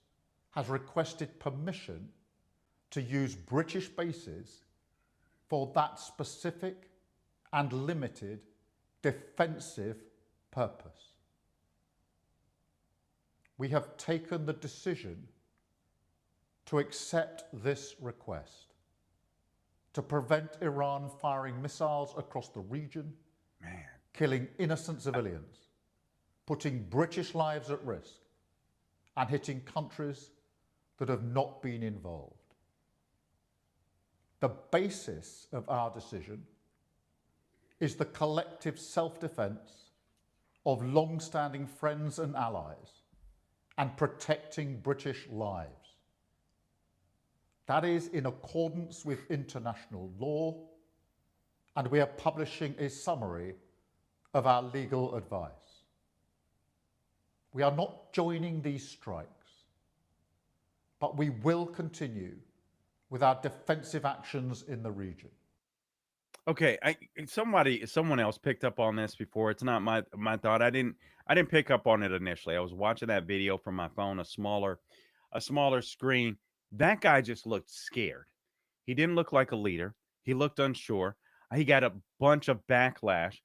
has requested permission to use British bases for that specific and limited defensive purpose. We have taken the decision to accept this request to prevent Iran firing missiles across the region, killing innocent civilians, putting British lives at risk, and hitting countries that have not been involved. The basis of our decision is the collective self-defense of long-standing friends and allies and protecting British lives. That is in accordance with international law, and we are publishing a summary of our legal advice. We are not joining these strikes, but we will continue with our defensive actions in the region. Okay, someone else picked up on this before. It's not my thought. I didn't pick up on it initially. I was watching that video from my phone, a smaller screen. That guy just looked scared. He didn't look like a leader. He looked unsure. He got a bunch of backlash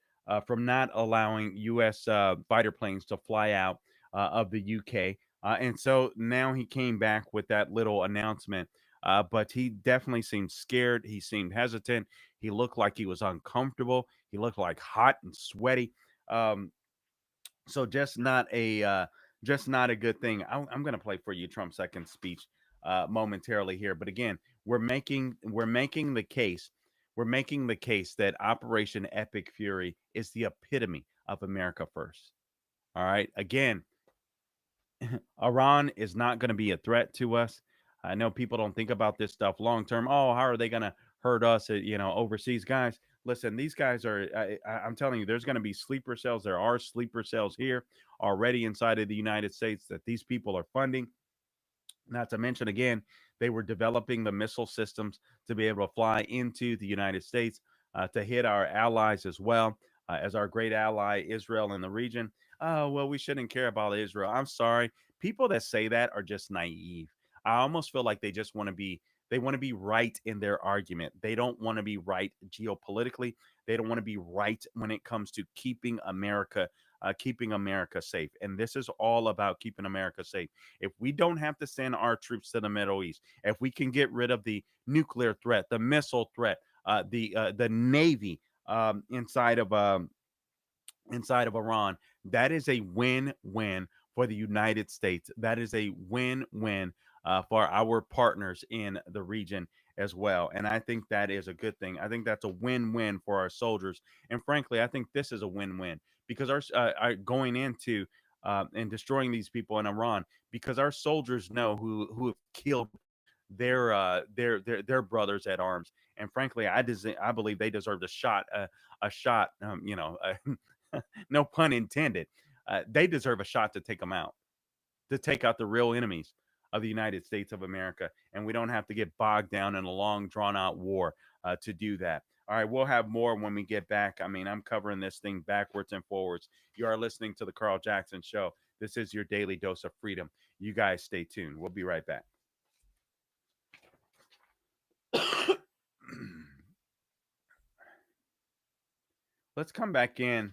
from not allowing U.S. Fighter planes to fly out of the UK. And so now he came back with that little announcement. But he definitely seemed scared. He seemed hesitant. He looked like he was uncomfortable. He looked like hot and sweaty. So just not a good thing. I'm going to play for you Trump's second speech momentarily here. But again, we're making the case. We're making the case that Operation Epic Fury is the epitome of America first. All right. Again, Iran is not going to be a threat to us. I know people don't think about this stuff long term. Oh, how are they going to hurt us? Overseas guys. Listen, these guys are. I'm telling you, there's going to be sleeper cells. There are sleeper cells here already inside of the United States that these people are funding. Not to mention, again, they were developing the missile systems to be able to fly into the United States to hit our allies as well as our great ally Israel in the region. Oh, well, we shouldn't care about Israel. I'm sorry. People that say that are just naive. I almost feel like they want to be right in their argument. They don't want to be right geopolitically. They don't want to be right when it comes to keeping America safe. And this is all about keeping America safe. If we don't have to send our troops to the Middle East, if we can get rid of the nuclear threat, the missile threat, the Navy inside of Iran, that is a win-win for the United States. That is a win-win for our partners in the region as well. And I think that is a good thing. I think that's a win-win for our soldiers. And frankly, I think this is a win-win because our going into and destroying these people in Iran, because our soldiers know who have killed their brothers at arms. And frankly, I believe they deserved a shot. No pun intended. They deserve a shot to take them out, to take out the real enemies of the United States of America. And we don't have to get bogged down in a long, drawn out war to do that. All right, we'll have more when we get back. I mean, I'm covering this thing backwards and forwards. You are listening to the Carl Jackson Show. This is your daily dose of freedom. You guys stay tuned. We'll be right back. Let's come back in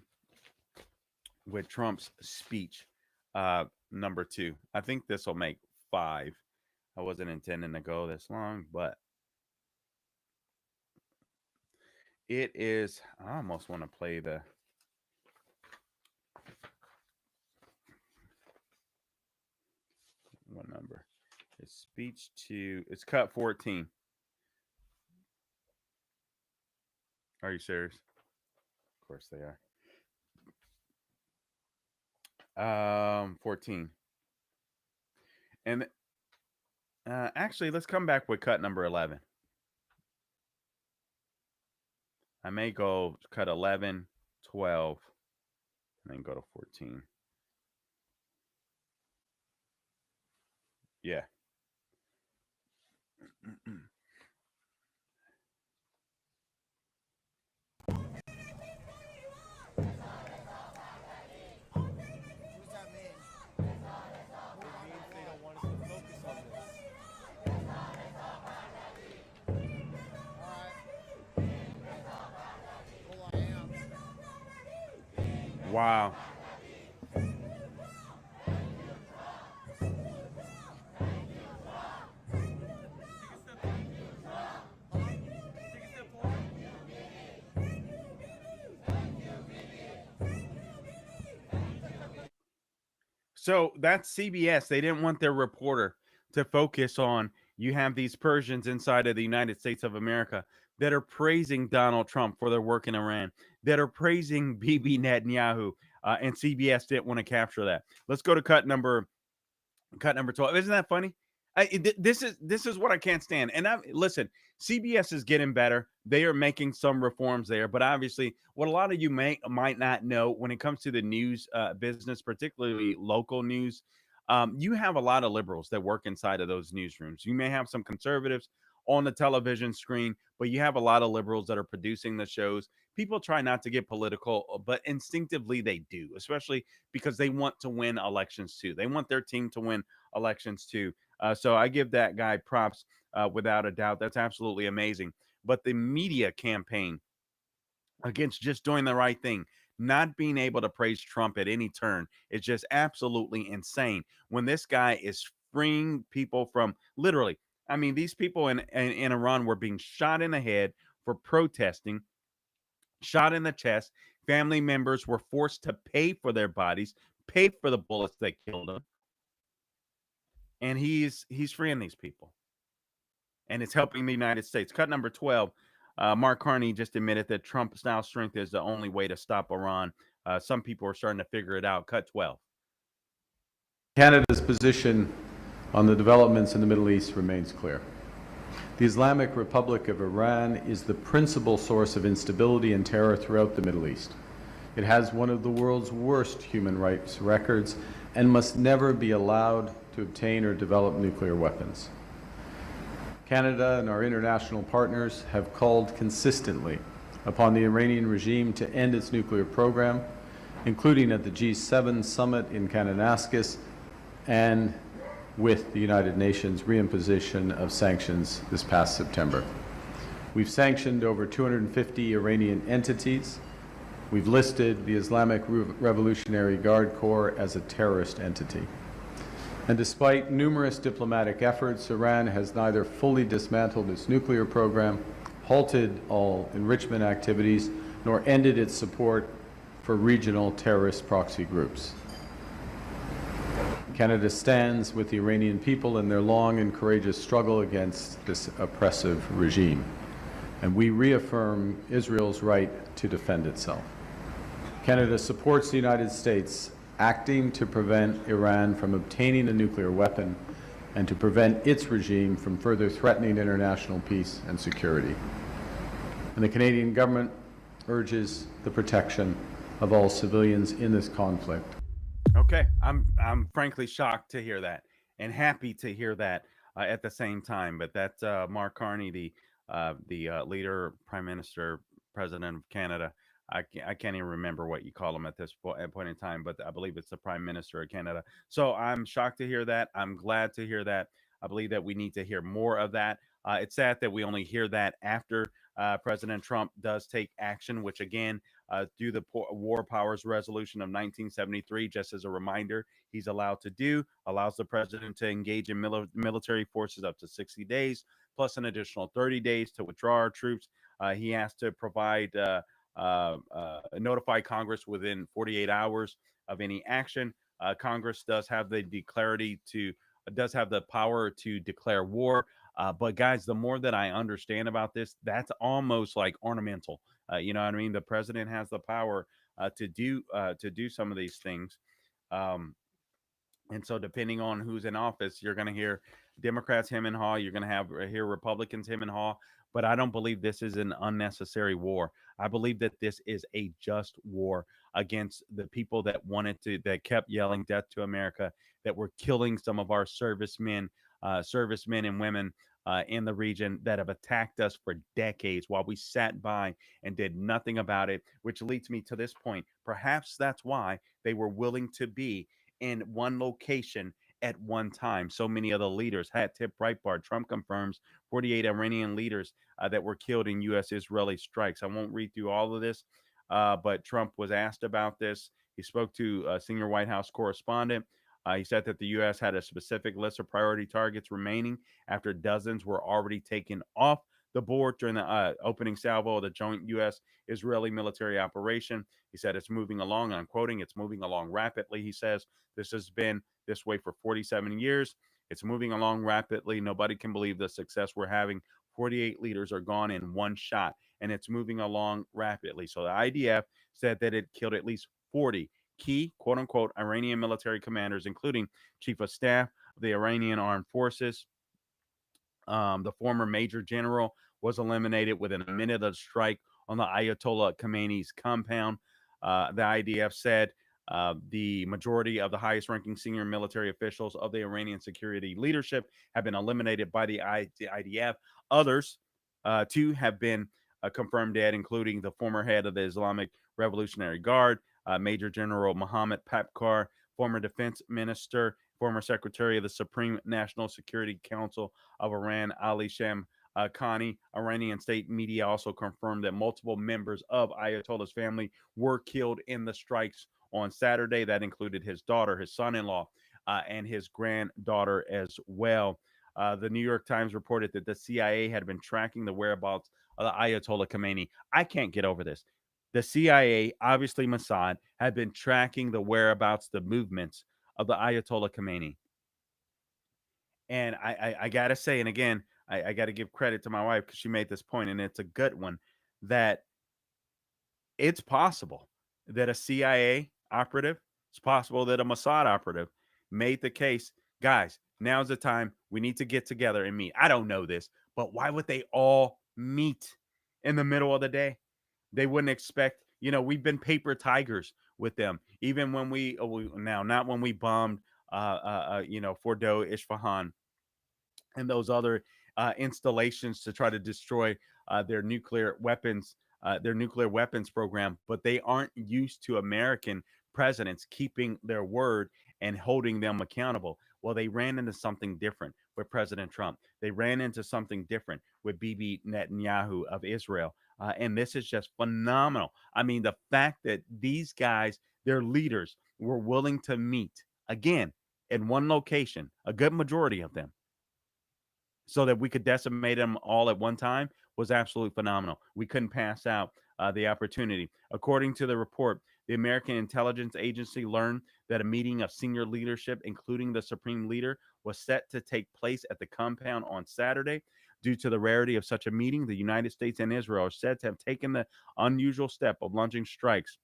with Trump's speech, number 2. I think this will make 5. I wasn't intending to go this long, but it is. I almost want to play the. What number? It's speech 2. It's cut 14. Are you serious? Of course they are. 14. And actually, let's come back with cut number 11. I may go cut 11, 12, and then go to 14. Yeah. Wow. So that's CBS. They didn't want their reporter to focus on you have these Persians inside of the United States of America that are praising Donald Trump for their work in Iran, that are praising Bibi Netanyahu, and CBS didn't want to capture that. Let's go to cut number 12. Isn't that funny? This is what I can't stand. And listen, CBS is getting better. They are making some reforms there, but obviously, what a lot of you might not know when it comes to the news business, particularly local news, you have a lot of liberals that work inside of those newsrooms. You may have some conservatives on the television screen, but you have a lot of liberals that are producing the shows. People try not to get political, but instinctively they do, especially because they want to win elections too. They want their team to win elections too. So I give that guy props without a doubt. That's absolutely amazing. But the media campaign against just doing the right thing, not being able to praise Trump at any turn, is just absolutely insane. When this guy is freeing people from literally, I mean, these people in Iran were being shot in the head for protesting, shot in the chest. Family members were forced to pay for their bodies, pay for the bullets that killed them, and he's freeing these people, and it's helping the United States. Cut number 12. Mark Carney just admitted that Trump-style strength is the only way to stop Iran. Some people are starting to figure it out. Cut 12. Canada's position on the developments in the Middle East remains clear. The Islamic Republic of Iran is the principal source of instability and terror throughout the Middle East. It has one of the world's worst human rights records and must never be allowed to obtain or develop nuclear weapons. Canada and our international partners have called consistently upon the Iranian regime to end its nuclear program, including at the G7 summit in Kananaskis and with the United Nations reimposition of sanctions this past September. We've sanctioned over 250 Iranian entities. We've listed the Islamic Revolutionary Guard Corps as a terrorist entity. And despite numerous diplomatic efforts, Iran has neither fully dismantled its nuclear program, halted all enrichment activities, nor ended its support for regional terrorist proxy groups. Canada stands with the Iranian people in their long and courageous struggle against this oppressive regime, and we reaffirm Israel's right to defend itself. Canada supports the United States acting to prevent Iran from obtaining a nuclear weapon and to prevent its regime from further threatening international peace and security. And the Canadian government urges the protection of all civilians in this conflict. Okay, I'm frankly shocked to hear that and happy to hear that at the same time. But that's Mark Carney, the leader, prime minister, president of Canada. I can't even remember what you call him at this point in time, but I believe it's the Prime Minister of Canada. So I'm shocked to hear that. I'm glad to hear that. I believe that we need to hear more of that. It's sad that we only hear that after President Trump does take action, which again, through the War Powers Resolution of 1973, just as a reminder, he's allowed to do, allows the president to engage in military forces up to 60 days, plus an additional 30 days to withdraw our troops. He has to provide notify Congress within 48 hours of any action. Congress does have the power to declare war. But guys, the more that I understand about this, that's almost like ornamental. You know what I mean? The president has the power to do some of these things. And so depending on who's in office, you're going to hear Democrats him and haw. You're going to hear Republicans him and haw. But I don't believe this is an unnecessary war. I believe that this is a just war against the people that kept yelling death to America, that were killing some of our servicemen and women in the region that have attacked us for decades while we sat by and did nothing about it, which leads me to this point. Perhaps that's why they were willing to be in one location at one time. So many of the leaders had tip Breitbart. Trump confirms 48 Iranian leaders that were killed in U.S. Israeli strikes. I won't read through all of this, but Trump was asked about this. He spoke to a senior White House correspondent. He said that the U.S. had a specific list of priority targets remaining after dozens were already taken off the board during the opening salvo of the joint U.S. Israeli military operation. He said it's moving along, and I'm quoting, it's moving along rapidly. He says this has been this way for 47 years. It's moving along rapidly. Nobody can believe the success we're having. 48 leaders are gone in one shot, and it's moving along rapidly. So the IDF said that it killed at least 40 key, quote unquote, Iranian military commanders, including Chief of Staff of the Iranian Armed Forces. The former Major General was eliminated within a minute of the strike on the Ayatollah Khamenei's compound. The IDF said the majority of the highest ranking senior military officials of the Iranian security leadership have been eliminated by the IDF. Others, too, have been confirmed dead, including the former head of the Islamic Revolutionary Guard, Major General Mohammad Papkar, former defense minister, former secretary of the Supreme National Security Council of Iran, Ali Shem Khani. Iranian state media also confirmed that multiple members of Ayatollah's family were killed in the strikes on Saturday. That included his daughter, his son-in-law, and his granddaughter as well. The New York Times reported that the CIA had been tracking the whereabouts of the Ayatollah Khamenei. I can't get over this. The CIA, obviously Mossad, had been tracking the whereabouts, the movements of the Ayatollah Khamenei. And I got to say, and again, I got to give credit to my wife because she made this point, and it's a good one, that it's possible that a CIA operative, it's possible that a Mossad operative made the case, guys, now's the time. We need to get together and meet. I don't know this, but why would they all meet in the middle of the day? They wouldn't expect, we've been paper tigers with them. Even when now, not when we bombed, Fordo, Isfahan, and those other installations to try to destroy their nuclear weapons program, but they aren't used to American presidents keeping their word and holding them accountable. Well, they ran into something different with President Trump. They ran into something different with Bibi Netanyahu of Israel. And this is just phenomenal. I mean, the fact that these guys, their leaders, were willing to meet again in one location, a good majority of them, so that we could decimate them all at one time was absolutely phenomenal. We couldn't pass out the opportunity. According to the report, the American Intelligence Agency learned that a meeting of senior leadership, including the Supreme Leader, was set to take place at the compound on Saturday. Due to the rarity of such a meeting, the United States and Israel are said to have taken the unusual step of launching strikes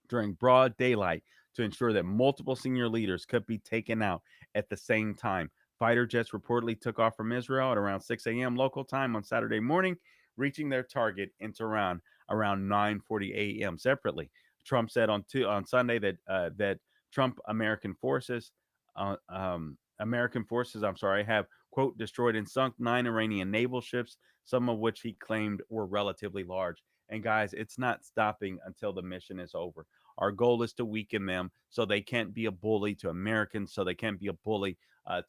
during broad daylight to ensure that multiple senior leaders could be taken out at the same time. Fighter jets reportedly took off from Israel at around 6 a.m. local time on Saturday morning, reaching their target in Tehran around 9:40 a.m. Separately, Trump said on Sunday that American forces, have, quote, destroyed and sunk 9 Iranian naval ships, some of which he claimed were relatively large. And guys, it's not stopping until the mission is over. Our goal is to weaken them so they can't be a bully to Americans, so they can't be a bully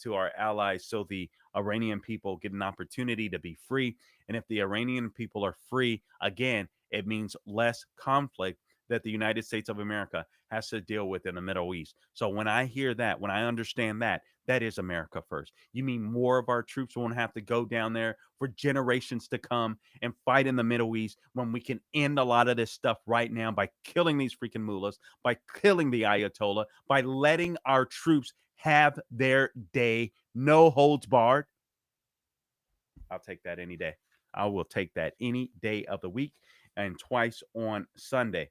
to our allies, so the Iranian people get an opportunity to be free. And if the Iranian people are free, again, it means less conflict that the United States of America has to deal with in the Middle East. So when I hear that, when I understand that, that is America first. You mean more of our troops won't have to go down there for generations to come and fight in the Middle East when we can end a lot of this stuff right now by killing these freaking mullahs, by killing the Ayatollah, by letting our troops have their day, no holds barred? I'll take that any day. I will take that any day of the week and twice on Sunday.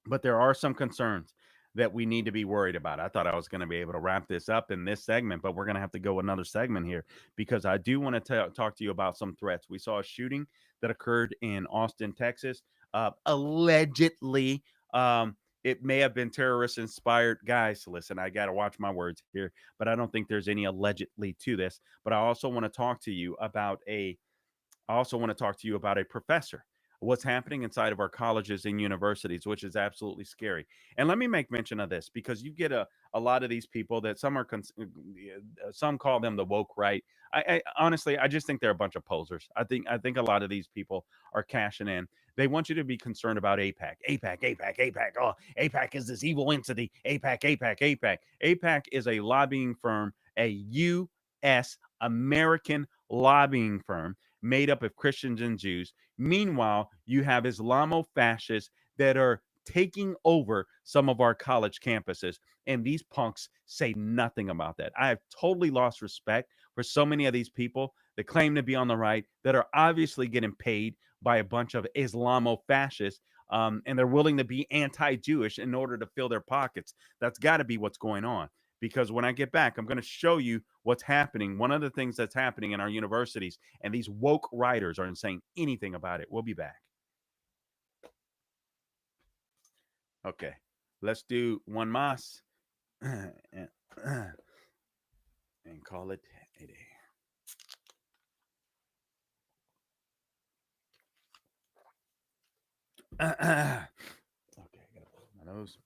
But there are some concerns that we need to be worried about. I thought I was going to be able to wrap this up in this segment, but we're going to have to go another segment here because I do want to talk to you about some threats. We saw a shooting that occurred in Austin, Texas. Allegedly, it may have been terrorist inspired. Guys, listen, I got to watch my words here, but I don't think there's any allegedly to this. But I also want to talk to you about a professor, what's happening inside of our colleges and universities, which is absolutely scary. And let me make mention of this because you get a lot of these people that some call them the woke right. I honestly, I just think they're a bunch of posers. I think a lot of these people are cashing in. They want you to be concerned about APAC. APAC, APAC, APAC. Oh, APAC is this evil entity. APAC, APAC, APAC. APAC is a lobbying firm, a U.S. American lobbying firm made up of Christians and Jews. Meanwhile, you have Islamo fascists that are taking over some of our college campuses. And these punks say nothing about that. I have totally lost respect for so many of these people that claim to be on the right that are obviously getting paid by a bunch of Islamo fascists. And they're willing to be anti Jewish in order to fill their pockets. That's got to be what's going on, because when I get back, I'm going to show you what's happening. One of the things that's happening in our universities, and these woke writers aren't saying anything about it. We'll be back. Okay, let's do one mas and call it a day. Okay, I gotta blow my nose.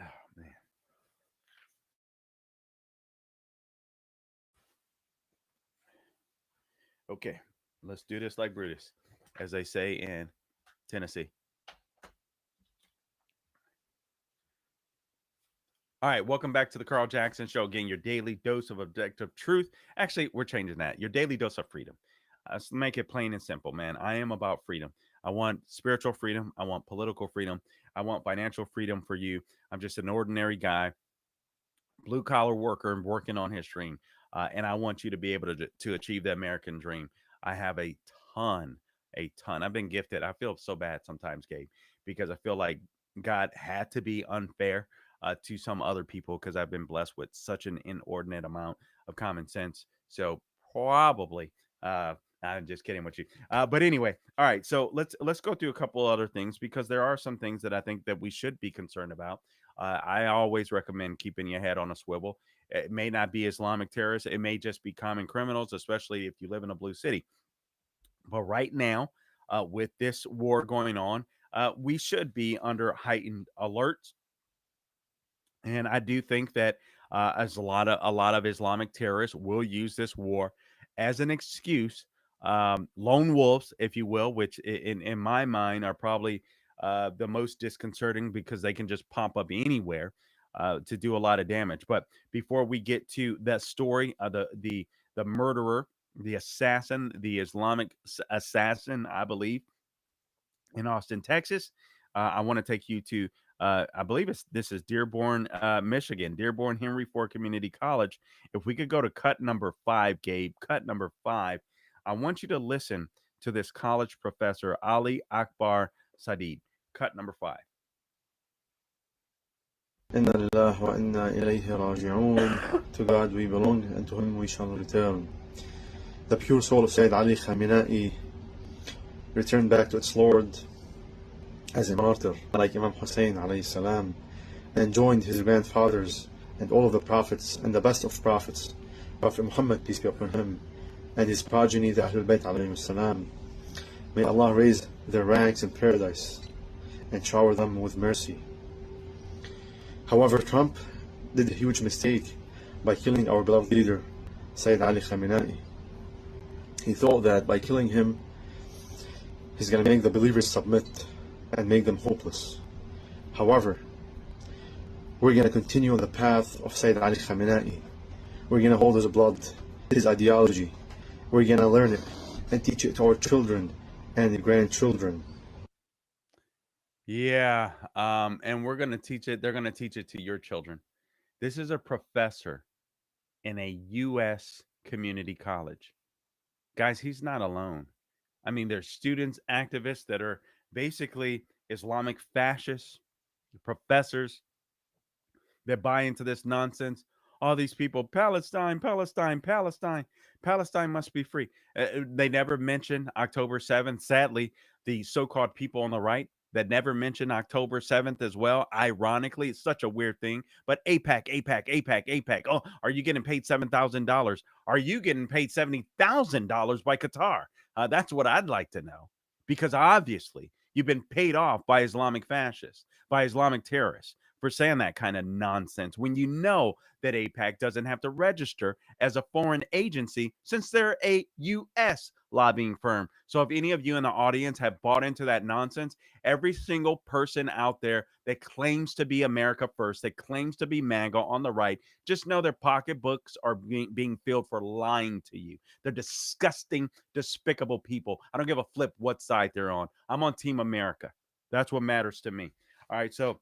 Oh man. Okay, let's do this like Brutus, as they say in Tennessee. All right, welcome back to the Carl Jackson Show. Again, your daily dose of objective truth. Actually, we're changing that. Your daily dose of freedom. Let's make it plain and simple, man. I am about freedom. I want spiritual freedom. I want political freedom. I want financial freedom for you. I'm just an ordinary guy, blue collar worker, working on his dream. And I want you to be able to achieve the American dream. I have ton, a ton. I've been gifted. I feel so bad sometimes, Gabe, because I feel like God had to be unfair to some other people because I've been blessed with such an inordinate amount of common sense. So probably, I'm just kidding with you. But anyway, all right. So let's go through a couple other things because there are some things that I think that we should be concerned about. I always recommend keeping your head on a swivel. It may not be Islamic terrorists. It may just be common criminals, especially if you live in a blue city. But right now, with this war going on, we should be under heightened alerts. And I do think that as a lot of Islamic terrorists will use this war as an excuse, lone wolves, if you will, which in my mind are probably the most disconcerting because they can just pop up anywhere to do a lot of damage. But before we get to that story, the murderer, the assassin, the Islamic assassin, I believe, in Austin, Texas. I want to take you to, I believe this is Dearborn, Michigan, Dearborn Henry Ford Community College. If we could go to cut number 5, Gabe, cut number 5, I want you to listen to this college professor, Ali Akbar Sadid. Cut number 5. Inna lillahi wa inna ilayhi raji'un. To God we belong and to Him we shall return. The pure soul of Sayyid Ali Khamenei returned back to its Lord as a martyr, like Imam Hussein alayhi salam, and joined his grandfathers and all of the prophets and the best of prophets, Prophet Muhammad, peace be upon him, and his progeny, the Ahlul Bayt alayhi salam. May Allah raise their ranks in paradise and shower them with mercy. However, Trump did a huge mistake by killing our beloved leader, Sayyid Ali Khamenei. He thought that by killing him, he's going to make the believers submit and make them hopeless. However, we're going to continue on the path of Sayyid Ali Khamenei. We're going to hold his blood, his ideology. We're going to learn it and teach it to our children and grandchildren. Yeah, and we're going to teach it. They're going to teach it to your children. This is a professor in a U.S. community college. Guys, he's not alone. I mean, there's students, activists that are basically Islamic fascists, professors that buy into this nonsense. All these people, Palestine, Palestine, Palestine, Palestine must be free. They never mention October 7th. Sadly, the so called people on the right that never mention October 7th as well. Ironically, it's such a weird thing. But APAC, APAC, APAC, APAC. Oh, are you getting paid $7,000? Are you getting paid $70,000 by Qatar? That's what I'd like to know. Because obviously, you've been paid off by Islamic fascists, by Islamic terrorists for saying that kind of nonsense when you know that APAC doesn't have to register as a foreign agency since they're a U.S. lobbying firm. So if any of you in the audience have bought into that nonsense, every single person out there that claims to be America first, that claims to be MAGA on the right, just know their pocketbooks are being filled for lying to you. They're disgusting, despicable people. I don't give a flip what side they're on. I'm on Team America. That's what matters to me. All right, so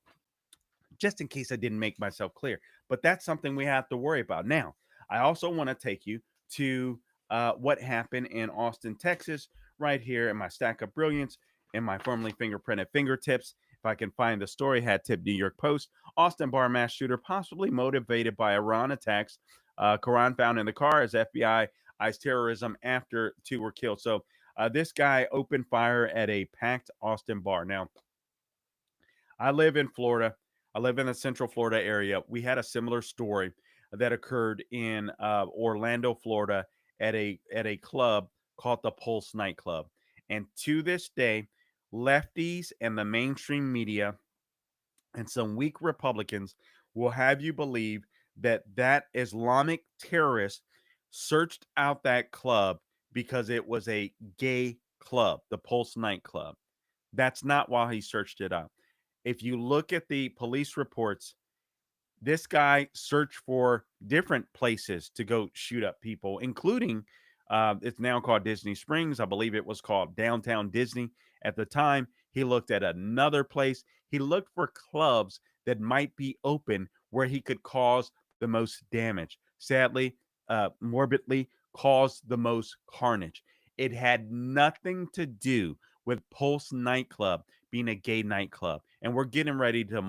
just in case I didn't make myself clear. But that's something we have to worry about. Now, I also want to take you to what happened in Austin, Texas, right here in my stack of brilliance in my firmly fingerprinted fingertips. If I can find the story, hat tip New York Post. Austin bar mass shooter possibly motivated by Iran attacks. Quran found in the car as FBI eyes terrorism after two were killed. So this guy opened fire at a packed Austin bar. Now, I live in Florida. I live in the Central Florida area. We had a similar story that occurred in Orlando, Florida, at a club called the Pulse nightclub. And to this day, lefties and the mainstream media and some weak Republicans will have you believe that that Islamic terrorist searched out that club because it was a gay club, the Pulse nightclub. That's not why he searched it out. If you look at the police reports, this guy searched for different places to go shoot up people, including it's now called Disney Springs. I believe it was called Downtown Disney at the time. He looked at another place. He looked for clubs that might be open where he could cause the most damage. Sadly, morbidly, cause the most carnage. It had nothing to do with Pulse nightclub being a gay nightclub. And we're getting ready to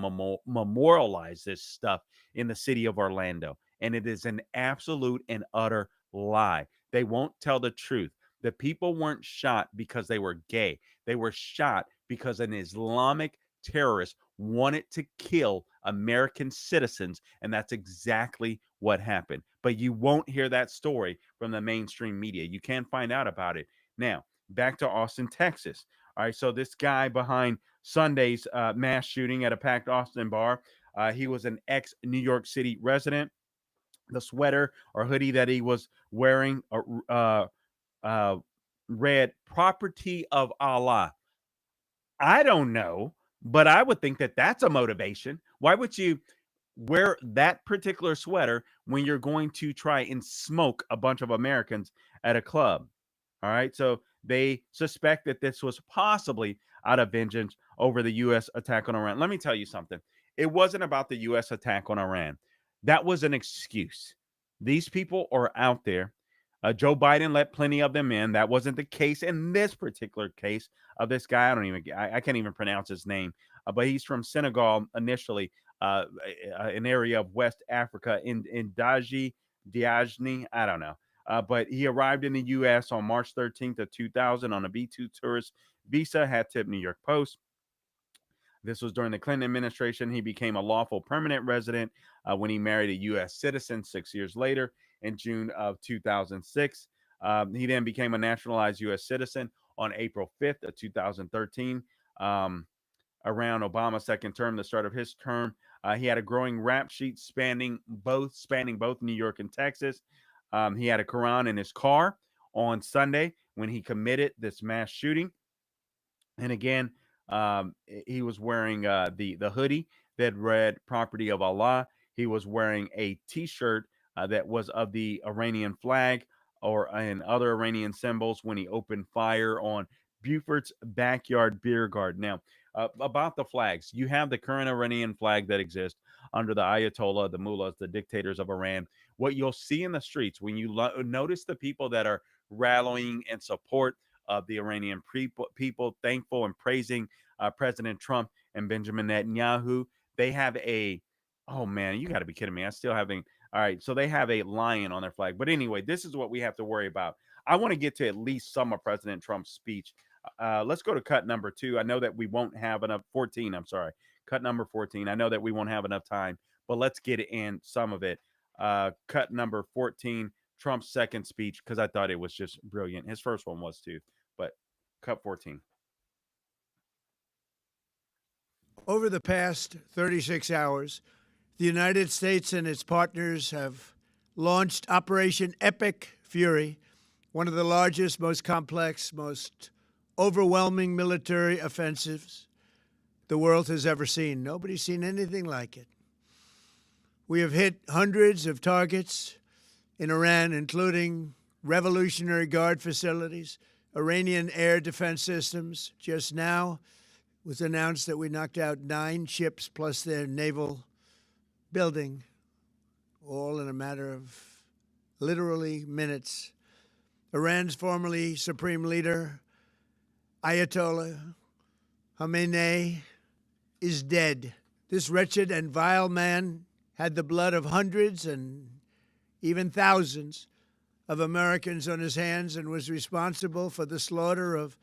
memorialize this stuff in the city of Orlando. And it is an absolute and utter lie. They won't tell the truth. The people weren't shot because they were gay. They were shot because an Islamic terrorist wanted to kill American citizens. And that's exactly what happened. But you won't hear that story from the mainstream media. You can't find out about it. Now, back to Austin, Texas. All right, so this guy behind Sunday's mass shooting at a packed Austin bar, he was an ex New York City resident. The sweater or hoodie that he was wearing uh, read "Property of Allah." I don't know, but I would think that that's a motivation. Why would you wear that particular sweater when you're going to try and smoke a bunch of Americans at a club? All right. So they suspect that this was possibly out of vengeance over the U.S. attack on Iran. Let me tell you something. It wasn't about the U.S. attack on Iran. That was an excuse. These people are out there. Joe Biden let plenty of them in. That wasn't the case in this particular case of this guy. I can't even pronounce his name, but he's from Senegal initially, an area of West Africa in Diajni. I don't know. But he arrived in the U.S. on March 13th of 2000 on a B2 tourist visa, hat tip New York Post. This was during the Clinton administration. He became a lawful permanent resident when he married a U.S. citizen 6 years later in June of 2006. He then became a naturalized U.S. citizen on April 5th of 2013. Around Obama's second term, the start of his term, he had a growing rap sheet spanning both New York and Texas. He had a Quran in his car on Sunday when he committed this mass shooting. And again, he was wearing the hoodie that read "Property of Allah." He was wearing a T-shirt that was of the Iranian flag and other Iranian symbols when he opened fire on Buford's backyard beer garden. Now, about the flags, you have the current Iranian flag that exists under the Ayatollah, the mullahs, the dictators of Iran. What you'll see in the streets when you notice the people that are rallying in support of the Iranian people, thankful and praising President Trump and Benjamin Netanyahu. They have a Oh man, you got to be kidding me! I still haven't. All right, so they have a lion on their flag, but anyway, this is what we have to worry about. I want to get to at least some of President Trump's speech. Let's go to cut number 2. I know that we won't have enough. 14. I'm sorry, cut number 14. I know that we won't have enough time, but let's get in some of it. Cut number 14. Trump's second speech, because I thought it was just brilliant. His first one was too, but cut 14. Over the past 36 hours, the United States and its partners have launched Operation Epic Fury, one of the largest, most complex, most overwhelming military offensives the world has ever seen. Nobody's seen anything like it. We have hit hundreds of targets in Iran, including Revolutionary Guard facilities, Iranian air defense systems. Just now, it was announced that we knocked out 9 ships plus their naval building, all in a matter of literally minutes. Iran's formerly supreme leader, Ayatollah Khamenei, is dead. This wretched and vile man had the blood of hundreds and even thousands of Americans on his hands and was responsible for the slaughter of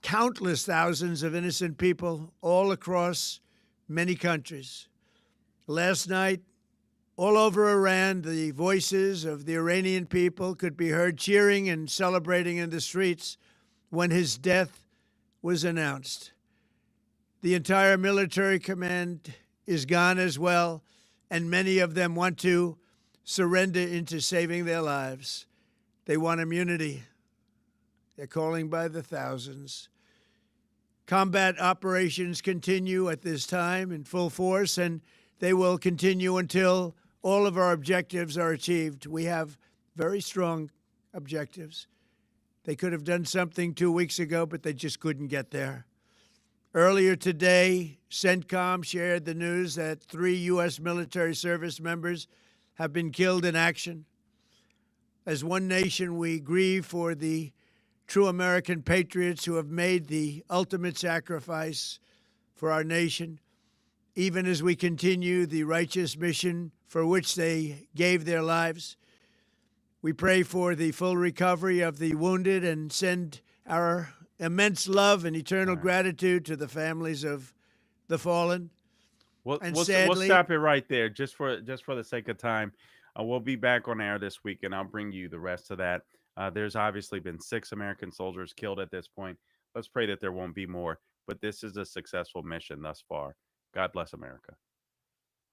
countless thousands of innocent people all across many countries. Last night, all over Iran, the voices of the Iranian people could be heard cheering and celebrating in the streets when his death was announced. The entire military command is gone as well, and many of them want to surrender into saving their lives. They want immunity. They're calling by the thousands. Combat operations continue at this time in full force, and they will continue until all of our objectives are achieved. We have very strong objectives. They could have done something 2 weeks ago, but they just couldn't get there. Earlier today, CENTCOM shared the news that 3 U.S. military service members have been killed in action. As one nation, we grieve for the true American patriots who have made the ultimate sacrifice for our nation, even as we continue the righteous mission for which they gave their lives. We pray for the full recovery of the wounded and send our immense love and eternal gratitude to the families of the fallen. We'll, And we'll sadly, stop it right there, just for the sake of time. We'll be back on air this week, and I'll bring you the rest of that. There's obviously been 6 American soldiers killed at this point. Let's pray that there won't be more. But this is a successful mission thus far. God bless America.